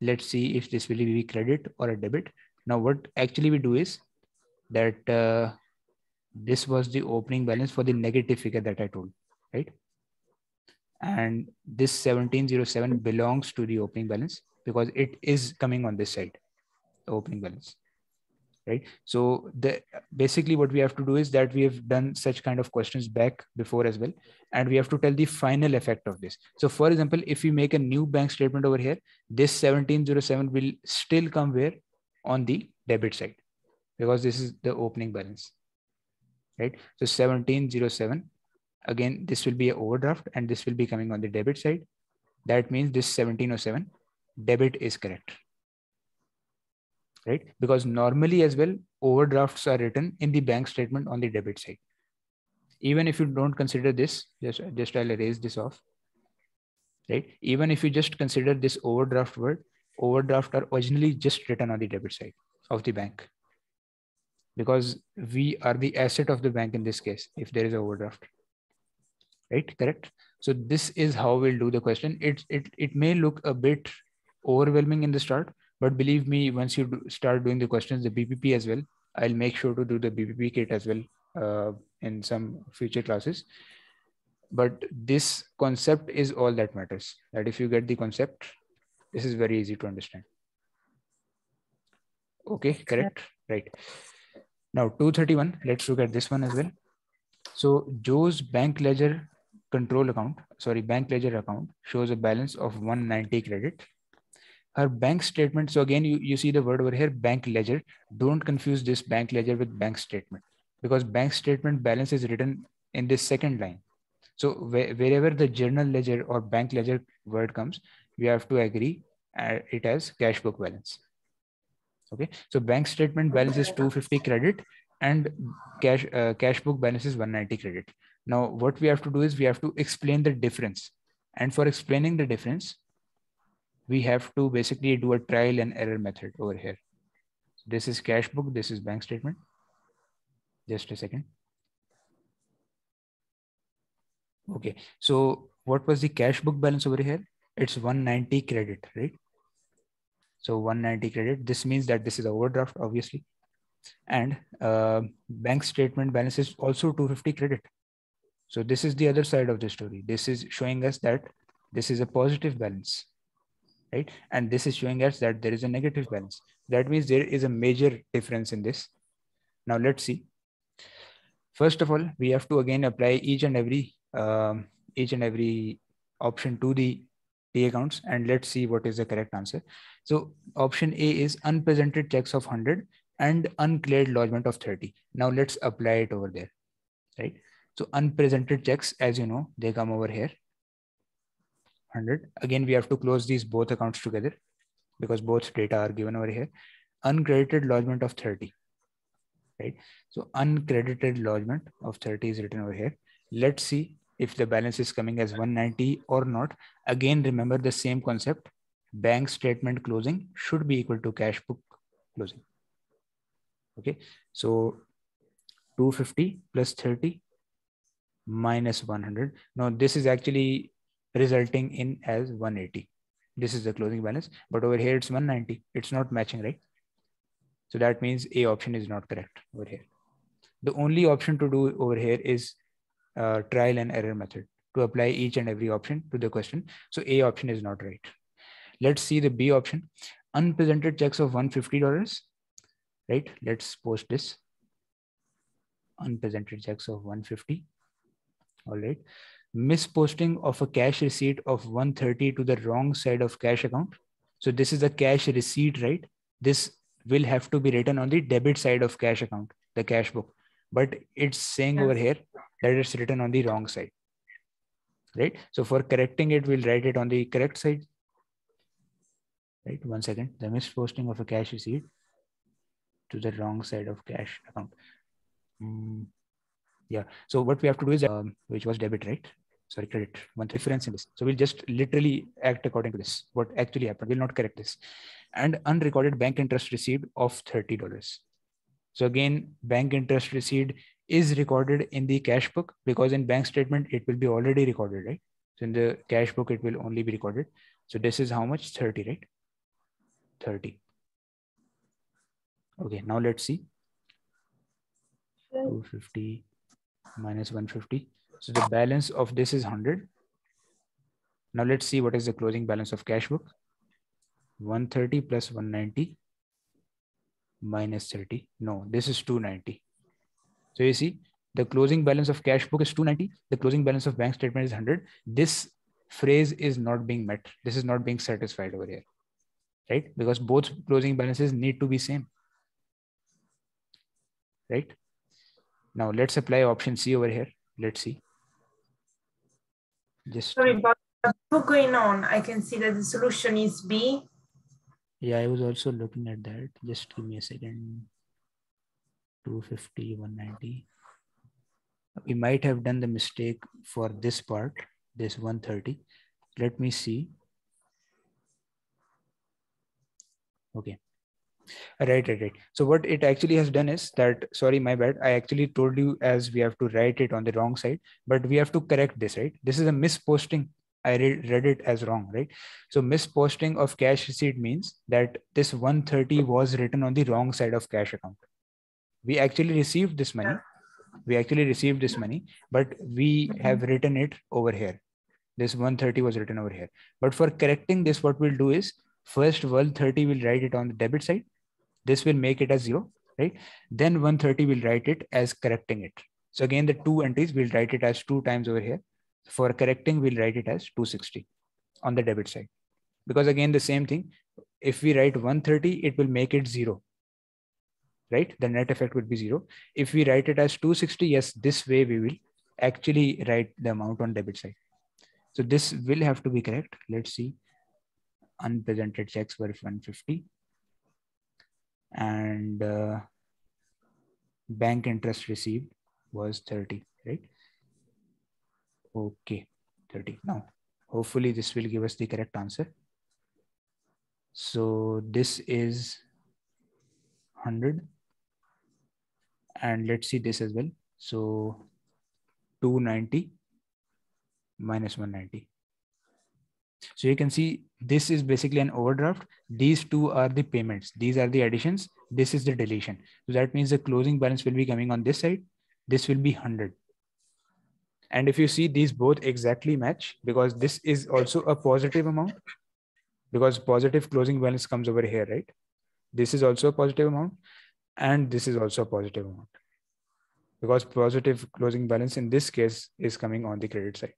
let's see if this will be credit or a debit. Now what actually we do is that this was the opening balance for the negative figure that I told, right? And this 1707 belongs to the opening balance because it is coming on this side, the opening balance, right? So basically what we have to do is that we have done such kind of questions back before as well, and we have to tell the final effect of this. So for example, if we make a new bank statement over here, this 1707 will still come where? On the debit side, because this is the opening balance, right? So 1707, again, this will be an overdraft and this will be coming on the debit side. That means this 1707 debit is correct, right? Because normally as well, overdrafts are written in the bank statement on the debit side. Even if you don't consider this, just I'll erase this off, right? Even if you just consider this overdraft word, overdraft are originally just written on the debit side of the bank, because we are the asset of the bank in this case, if there is an overdraft, right? Correct. So this is how we'll do the question. It may look a bit overwhelming in the start, but believe me, once you start doing the questions, the BPP as well, I'll make sure to do the BPP kit as well in some future classes. But this concept is all that matters, that if you get the concept, this is very easy to understand. Okay, correct. Right. Now 231, let's look at this one as well. So Joe's bank ledger account shows a balance of 190 credit. Her bank statement. So again, you see the word over here, bank ledger. Don't confuse this bank ledger with bank statement. because bank statement balance is written in this second line. So wherever the journal ledger or bank ledger word comes, we have to agree it as cash book balance. Okay, so bank statement balance is 250 credit and cash book balance is 190 credit. Now what we have to do is we have to explain the difference, and for explaining the difference we have to basically do a trial and error method over here. This is cash book, this is bank statement. Just a second. Okay, so what was the cash book balance over here? It's 190 credit, right? So 190 credit, this means that this is overdraft, obviously. And bank statement balance is also 250 credit. So this is the other side of the story. This is showing us that this is a positive balance, right? And this is showing us that there is a negative balance. That means there is a major difference in this. Now let's see. First of all, we have to again apply each and every option to the T accounts, and let's see what is the correct answer. So option A is unpresented checks of 100 and uncleared lodgement of 30. Now let's apply it over there, right? So unpresented checks, as you know, they come over here, 100. Again, we have to close these both accounts together because both data are given over here. Uncredited lodgement of 30, right? So uncredited lodgement of 30 is written over here. Let's see if the balance is coming as 190 or not. Again, remember the same concept. Bank statement closing should be equal to cash book closing. Okay, so 250 plus 30 minus 100. Now this is actually resulting in as 180. This is the closing balance, but over here it's 190. It's not matching, right? So that means A option is not correct over here. The only option to do over here is trial and error method to apply each and every option to the question. So A option is not right. Let's see the B option. Unpresented checks of $150, right? Let's post this. Unpresented checks of 150. All right. Misposting of a cash receipt of 130 to the wrong side of cash account. So this is a cash receipt, right? This will have to be written on the debit side of cash account, the cash book. But it's saying over here that it's written on the wrong side, right? So for correcting it, we'll write it on the correct side, right? 1 second. The misposting of a cash receipt to the wrong side of cash account. Yeah. So what we have to do is, which was debit, right? Sorry, credit. One difference in this. So we'll just literally act according to this. What actually happened. We'll not correct this. And unrecorded bank interest received of $30. So again, bank interest received is recorded in the cash book because in bank statement, it will be already recorded, right? So in the cash book, it will only be recorded. So this is how much? 30, right? 30. Okay, now let's see. 250 minus 150. So the balance of this is 100. Now let's see what is the closing balance of cash book. 130 plus 190 minus 30. No, this is 290. So you see the closing balance of cash book is 290. The closing balance of bank statement is 100. This phrase is not being met. This is not being satisfied over here, right? Because both closing balances need to be same, right? Now let's apply option C over here. Let's see. Just sorry, but before going on, I can see that the solution is B. Yeah, I was also looking at that. Just give me a second. 250, 190. We might have done the mistake for this part, this 130. Let me see. Okay. Right. So what it actually has done is that, sorry, my bad. I actually told you as we have to write it on the wrong side, but we have to correct this, right? This is a misposting. I read it as wrong, right? So misposting of cash receipt means that this 130 was written on the wrong side of cash account. We actually received this money. But we have written it over here. This 130 was written over here. But for correcting this, what we'll do is first 130 will write it on the debit side. This will make it as 0, right? Then 130 will write it as correcting it. So again, the two entries will write it as 2 times over here. For correcting, we'll write it as 260 on the debit side. Because again, the same thing, if we write 130, it will make it 0. right? The net effect would be 0. If we write it as 260, yes, this way we will actually write the amount on debit side. So this will have to be correct. Let's see. Unpresented checks were 150 and bank interest received was 30, right? Okay, 30. Now, hopefully this will give us the correct answer. So this is 100 and let's see this as well. So 290 minus 190. So you can see this is basically an overdraft. These two are the payments. These are the additions. This is the deletion. So that means the closing balance will be coming on this side. This will be 100. And if you see, these both exactly match because this is also a positive amount because positive closing balance comes over here, right? This is also a positive amount and this is also a positive amount because positive closing balance in this case is coming on the credit side.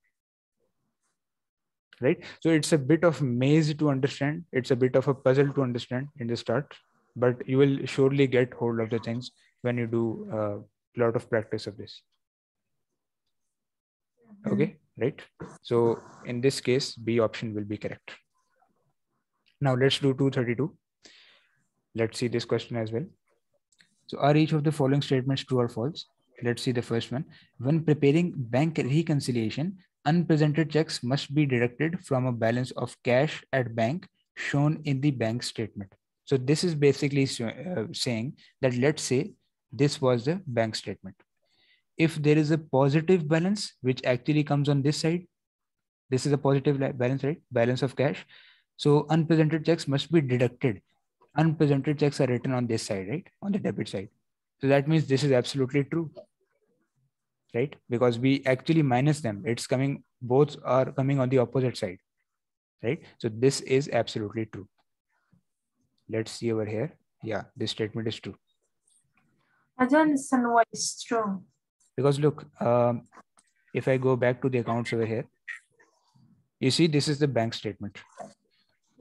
Right? So it's a bit of maze to understand. It's a bit of a puzzle to understand in the start, but you will surely get hold of the things when you do a lot of practice of this. Okay, right? So in this case, B option will be correct. Now let's do 232. Let's see this question as well. So are each of the following statements true or false? Let's see the first one. When preparing bank reconciliation, unpresented checks must be deducted from a balance of cash at bank shown in the bank statement. So this is basically saying that let's say this was the bank statement. If there is a positive balance, which actually comes on this side, this is a positive balance, right? Balance of cash. So unpresented checks must be deducted. Unpresented checks are written on this side, right? On the debit side. So that means this is absolutely true, right? Because we actually minus them. It's coming, both are coming on the opposite side, right? So this is absolutely true. Let's see over here. Yeah, this statement is true. I don't understand why it's true. Because look, if I go back to the accounts over here, you see, this is the bank statement.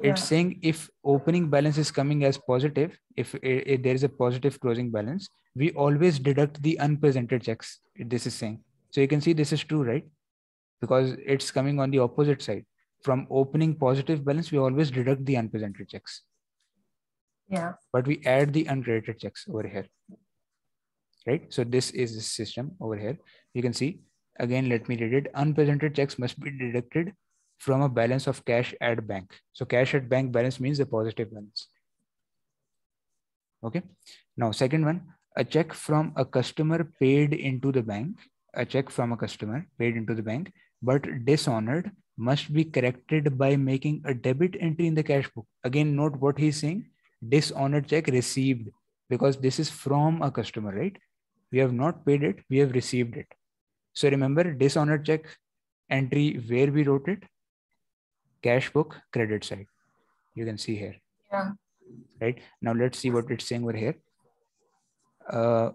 Yeah. It's saying if opening balance is coming as positive, if there is a positive closing balance, we always deduct the unpresented checks. This is saying. So you can see this is true, right? Because it's coming on the opposite side. From opening positive balance, we always deduct the unpresented checks. Yeah. But we add the uncredited checks over here. Right? So this is the system over here. You can see, again, let me read it. Unpresented checks must be deducted from a balance of cash at bank. So cash at bank balance means a positive balance. Okay. Now, second one, a check from a customer paid into the bank, a check from a customer paid into the bank, but dishonored must be corrected by making a debit entry in the cash book. Again, note what he's saying, dishonored check received, because this is from a customer, right? We have not paid it, we have received it. So remember, dishonored check entry, where we wrote it? Cash book, credit side. You can see here. Yeah. Right. Now let's see what it's saying over here.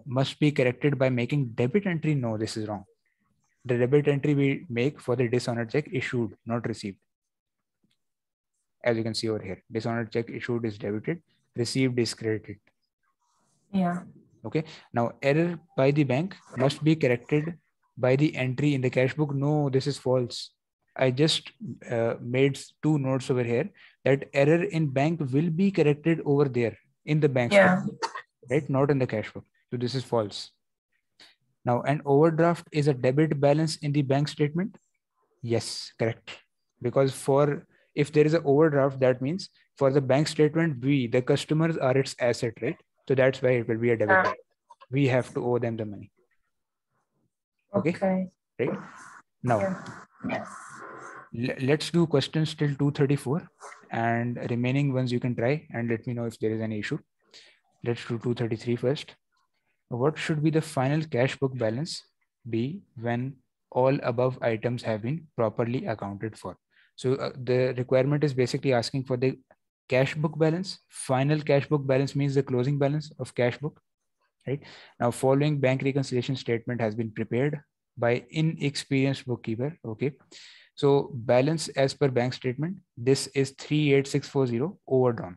Must be corrected by making debit entry. No, this is wrong. The debit entry we make for the dishonored check issued, not received. As you can see over here, dishonored check issued is debited, received is credited. Yeah. Okay. Now error by the bank must be corrected by the entry in the cash book. No, this is false. I just made 2 notes over here that error in bank will be corrected over there in the bank statement, right? Not in the cash book. So this is false. Now, an overdraft is a debit balance in the bank statement. Yes, correct. Because if there is an overdraft, that means for the bank statement, the customers are its asset, right? So that's why it will be a debit. We have to owe them the money. Okay. Right. Now, let's do questions till 234 and remaining ones you can try and let me know if there is any issue. Let's do 233 first. What should be the final cash book balance be when all above items have been properly accounted for? So the requirement is basically asking for the cash book balance. Final cash book balance means the closing balance of cash book, right? Now, following bank reconciliation statement has been prepared by inexperienced bookkeeper. Okay. So balance as per bank statement, this is 38640 overdrawn.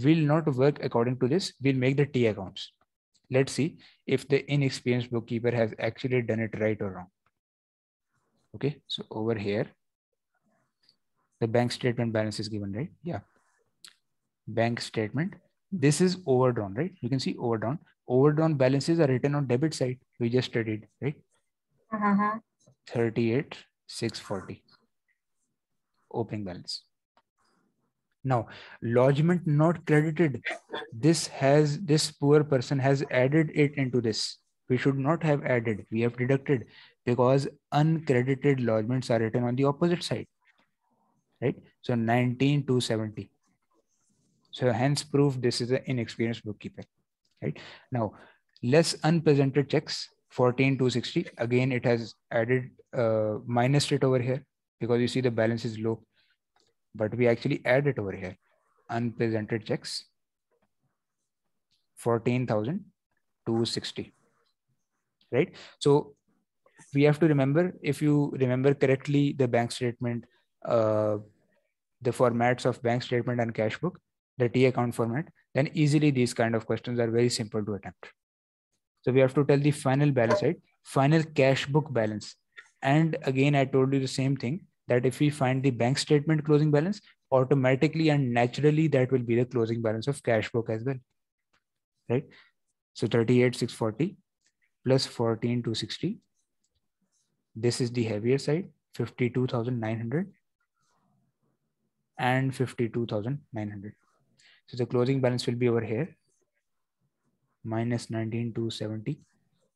Will not work according to this. We'll make the T accounts. let's see if the inexperienced bookkeeper has actually done it right or wrong. Okay, so over here, the bank statement balance is given, right? Yeah. Bank statement. This is overdrawn, right? You can see overdrawn. Overdrawn balances are written on debit side. We just studied, right? 38,640 opening balance. Now, lodgement not credited. This poor person has added it into this. We should not have added. We have deducted because uncredited lodgements are written on the opposite side, right? So 19,270. So hence proof this is an inexperienced bookkeeper, right? Now, less unpresented checks, 14,260. Again, it has added minus it over here because you see the balance is low, but we actually add it over here. Unpresented checks, 14,260, right? So we have to remember, if you remember correctly, the bank statement, the formats of bank statement and cash book, the T account format, then easily these kind of questions are very simple to attempt. So we have to tell the final balance, right? Final cash book balance. And again, I told you the same thing, that if we find the bank statement closing balance, automatically and naturally that will be the closing balance of cash book as well, right? So 38,640 plus 14,260. This is the heavier side, 52,900 and 52,900. So the closing balance will be over here, minus 19,270.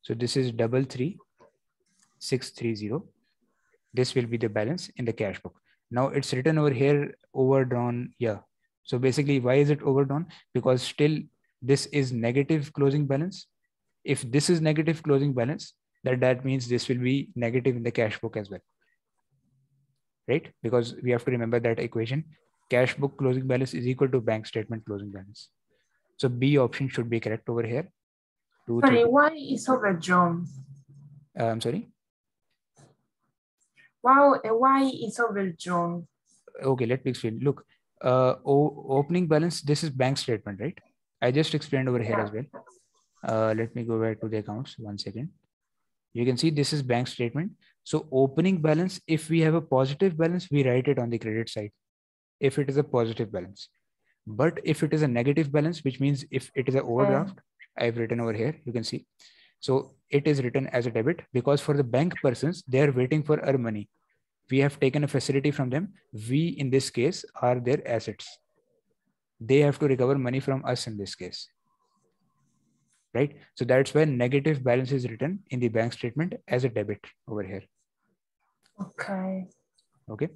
So this is 33,630. This will be the balance in the cash book. Now it's written over here, overdrawn. Yeah. So basically, why is it overdrawn? Because still this is negative closing balance. If this is negative closing balance, that means this will be negative in the cash book as well, right? Because we have to remember that equation, cash book closing balance is equal to bank statement closing balance. So B option should be correct over here. Sorry, why is overdrawn? I'm sorry? Wow, why is overdrawn? Okay, let me explain. Look, opening balance, this is bank statement, right? I just explained over here as well. Let me go back to the accounts, 1 second. You can see this is bank statement. So opening balance, if we have a positive balance, we write it on the credit side, if it is a positive balance. But if it is a negative balance, which means if it is an overdraft, I've written over here, you can see. So it is written as a debit, because for the bank persons, they are waiting for our money. We have taken a facility from them. We, in this case, are their assets. They have to recover money from us in this case, right? So that's why negative balance is written in the bank statement as a debit over here. Okay. Okay.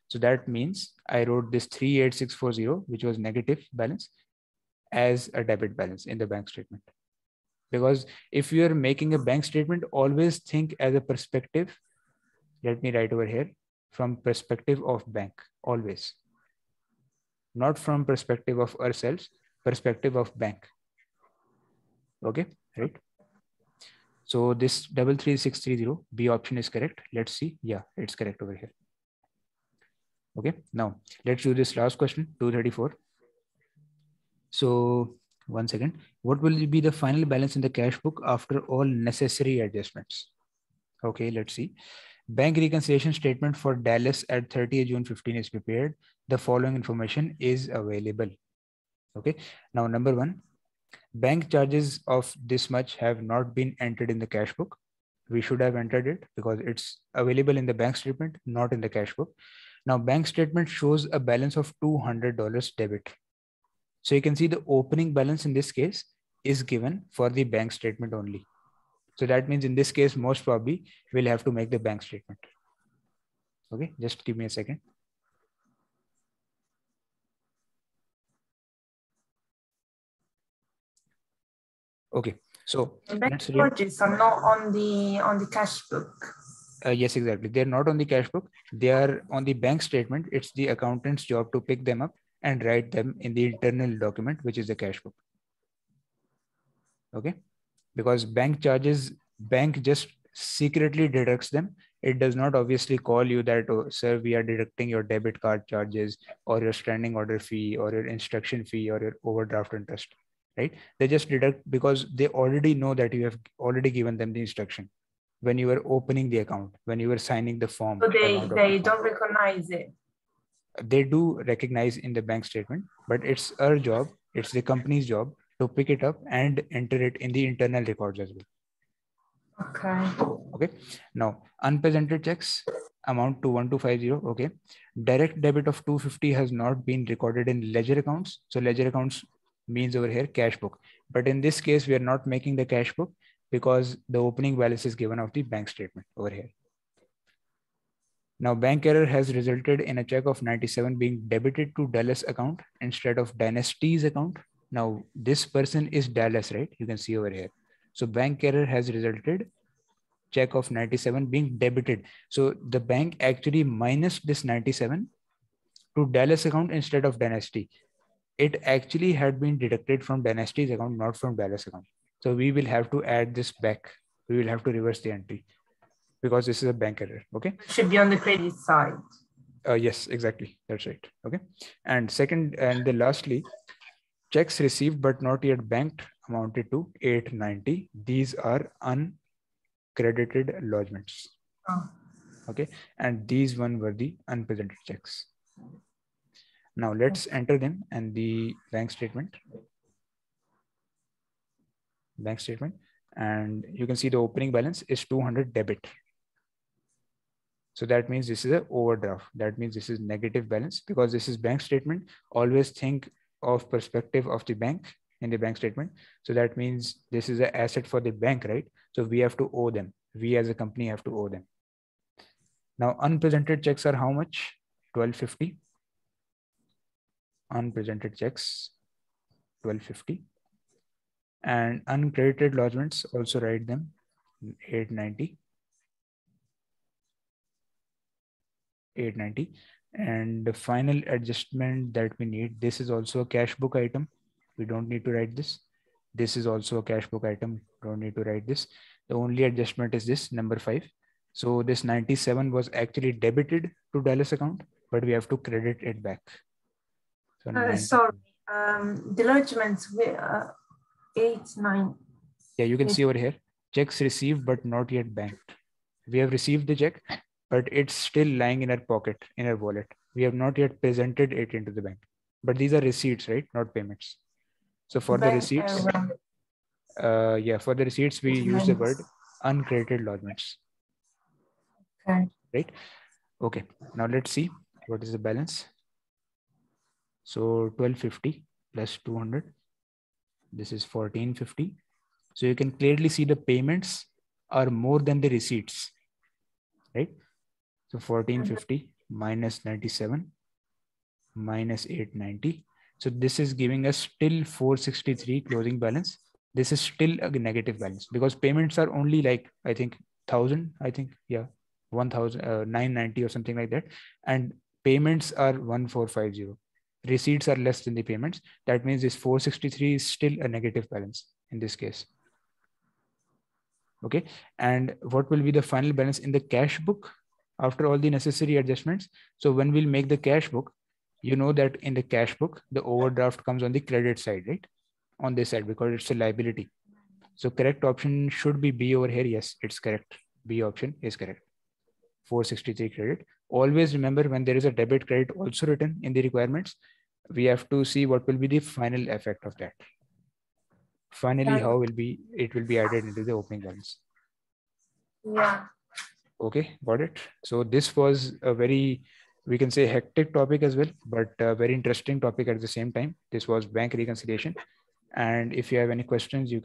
So that means I wrote this 38640, which was negative balance, as a debit balance in the bank statement. Because if you are making a bank statement, always think as a perspective. Let me write over here, from perspective of bank, always. Not from perspective of ourselves, perspective of bank. Okay, right? So this 33630, B option is correct. Let's see. Yeah, it's correct over here. Okay, now let's do this last question, 234. So 1 second. What will be the final balance in the cash book after all necessary adjustments? Okay, let's see. Bank reconciliation statement for Dallas at 30th June 15 is prepared. The following information is available. Okay, now number 1, bank charges of this much have not been entered in the cash book. We should have entered it because it's available in the bank statement, not in the cash book. Now bank statement shows a balance of $200 debit. So you can see the opening balance in this case is given for the bank statement only. So that means in this case, most probably we'll have to make the bank statement. Okay, just give me a second. Okay, so bank charges are not on the cash book. Yes, exactly. They're not on the cash book. They are on the bank statement. It's the accountant's job to pick them up and write them in the internal document, which is the cash book. Okay, because bank charges, bank just secretly deducts them. It does not obviously call you that, oh, sir, we are deducting your debit card charges or your standing order fee or your instruction fee or your overdraft interest. right? They just deduct because they already know that you have already given them the instruction when you were opening the account, when you were signing the form. So they don't recognize it. They do recognize in the bank statement, but it's our job, it's the company's job to pick it up and enter it in the internal records as well. Okay. Now, unpresented checks amount to 1250. Okay. Direct debit of 250 has not been recorded in ledger accounts. So ledger accounts means over here cash book. But in this case, we are not making the cash book because the opening balance is given of the bank statement over here. Now, bank error has resulted in a check of 97 being debited to Dallas account instead of Dynasty's account. Now, this person is Dallas, right? You can see over here. So bank error has resulted check of 97 being debited. So the bank actually minus this 97 to Dallas account instead of Dynasty. It actually had been deducted from Dynasty's account, not from Dallas account. So we will have to add this back. We will have to reverse the entry because this is a bank error. Okay. It should be on the credit side. Yes, exactly. That's right. Okay. And second, and the lastly, checks received but not yet banked amounted to 890. These are uncredited lodgements. Oh. Okay. And these one were the unpresented checks. Now let's enter them and the bank statement. Bank statement. And you can see the opening balance is 200 debit. So that means this is an overdraft. That means this is negative balance because this is bank statement. Always think of perspective of the bank in the bank statement. So that means this is an asset for the bank, right? So we have to owe them. We as a company have to owe them. Now unpresented checks are how much? 1250. Unpresented checks, 1250. And uncredited lodgements, also write them, 890. 890. And the final adjustment that we need, this is also a cash book item. We don't need to write this. This is also a cash book item. Don't need to write this. The only adjustment is this number 5. So this 97 was actually debited to Dallas account, but we have to credit it back. So sorry, the lodgements were 8-9. Yeah, you can see over here, checks received but not yet banked. We have received the check, but it's still lying in our pocket, in our wallet. We have not yet presented it into the bank. But these are receipts, right? Not payments. So for the receipts, for the receipts, we use the word uncredited lodgements. Okay. Right? Okay. Now let's see what is the balance. So 1250 plus 200. This is 1450. So you can clearly see the payments are more than the receipts, right? So 1450 minus 97 minus 890. So this is giving us still 463 closing balance. This is still a negative balance because payments are only like, I think 1000, 990 or something like that. And payments are 1450. Receipts are less than the payments. That means this 463 is still a negative balance in this case. Okay. And what will be the final balance in the cash book after all the necessary adjustments? So when we'll make the cash book, you know that in the cash book, the overdraft comes on the credit side, right? On this side, because it's a liability. So correct option should be B over here. Yes, it's correct. B option is correct. 463 credit. Always remember when there is a debit credit also written in the requirements, we have to see what will be the final effect of that. Finally, how will be it will be added into the opening balance. Yeah. Okay, got it. So this was a very, we can say, hectic topic as well, but a very interesting topic at the same time. This was bank reconciliation. And if you have any questions, you can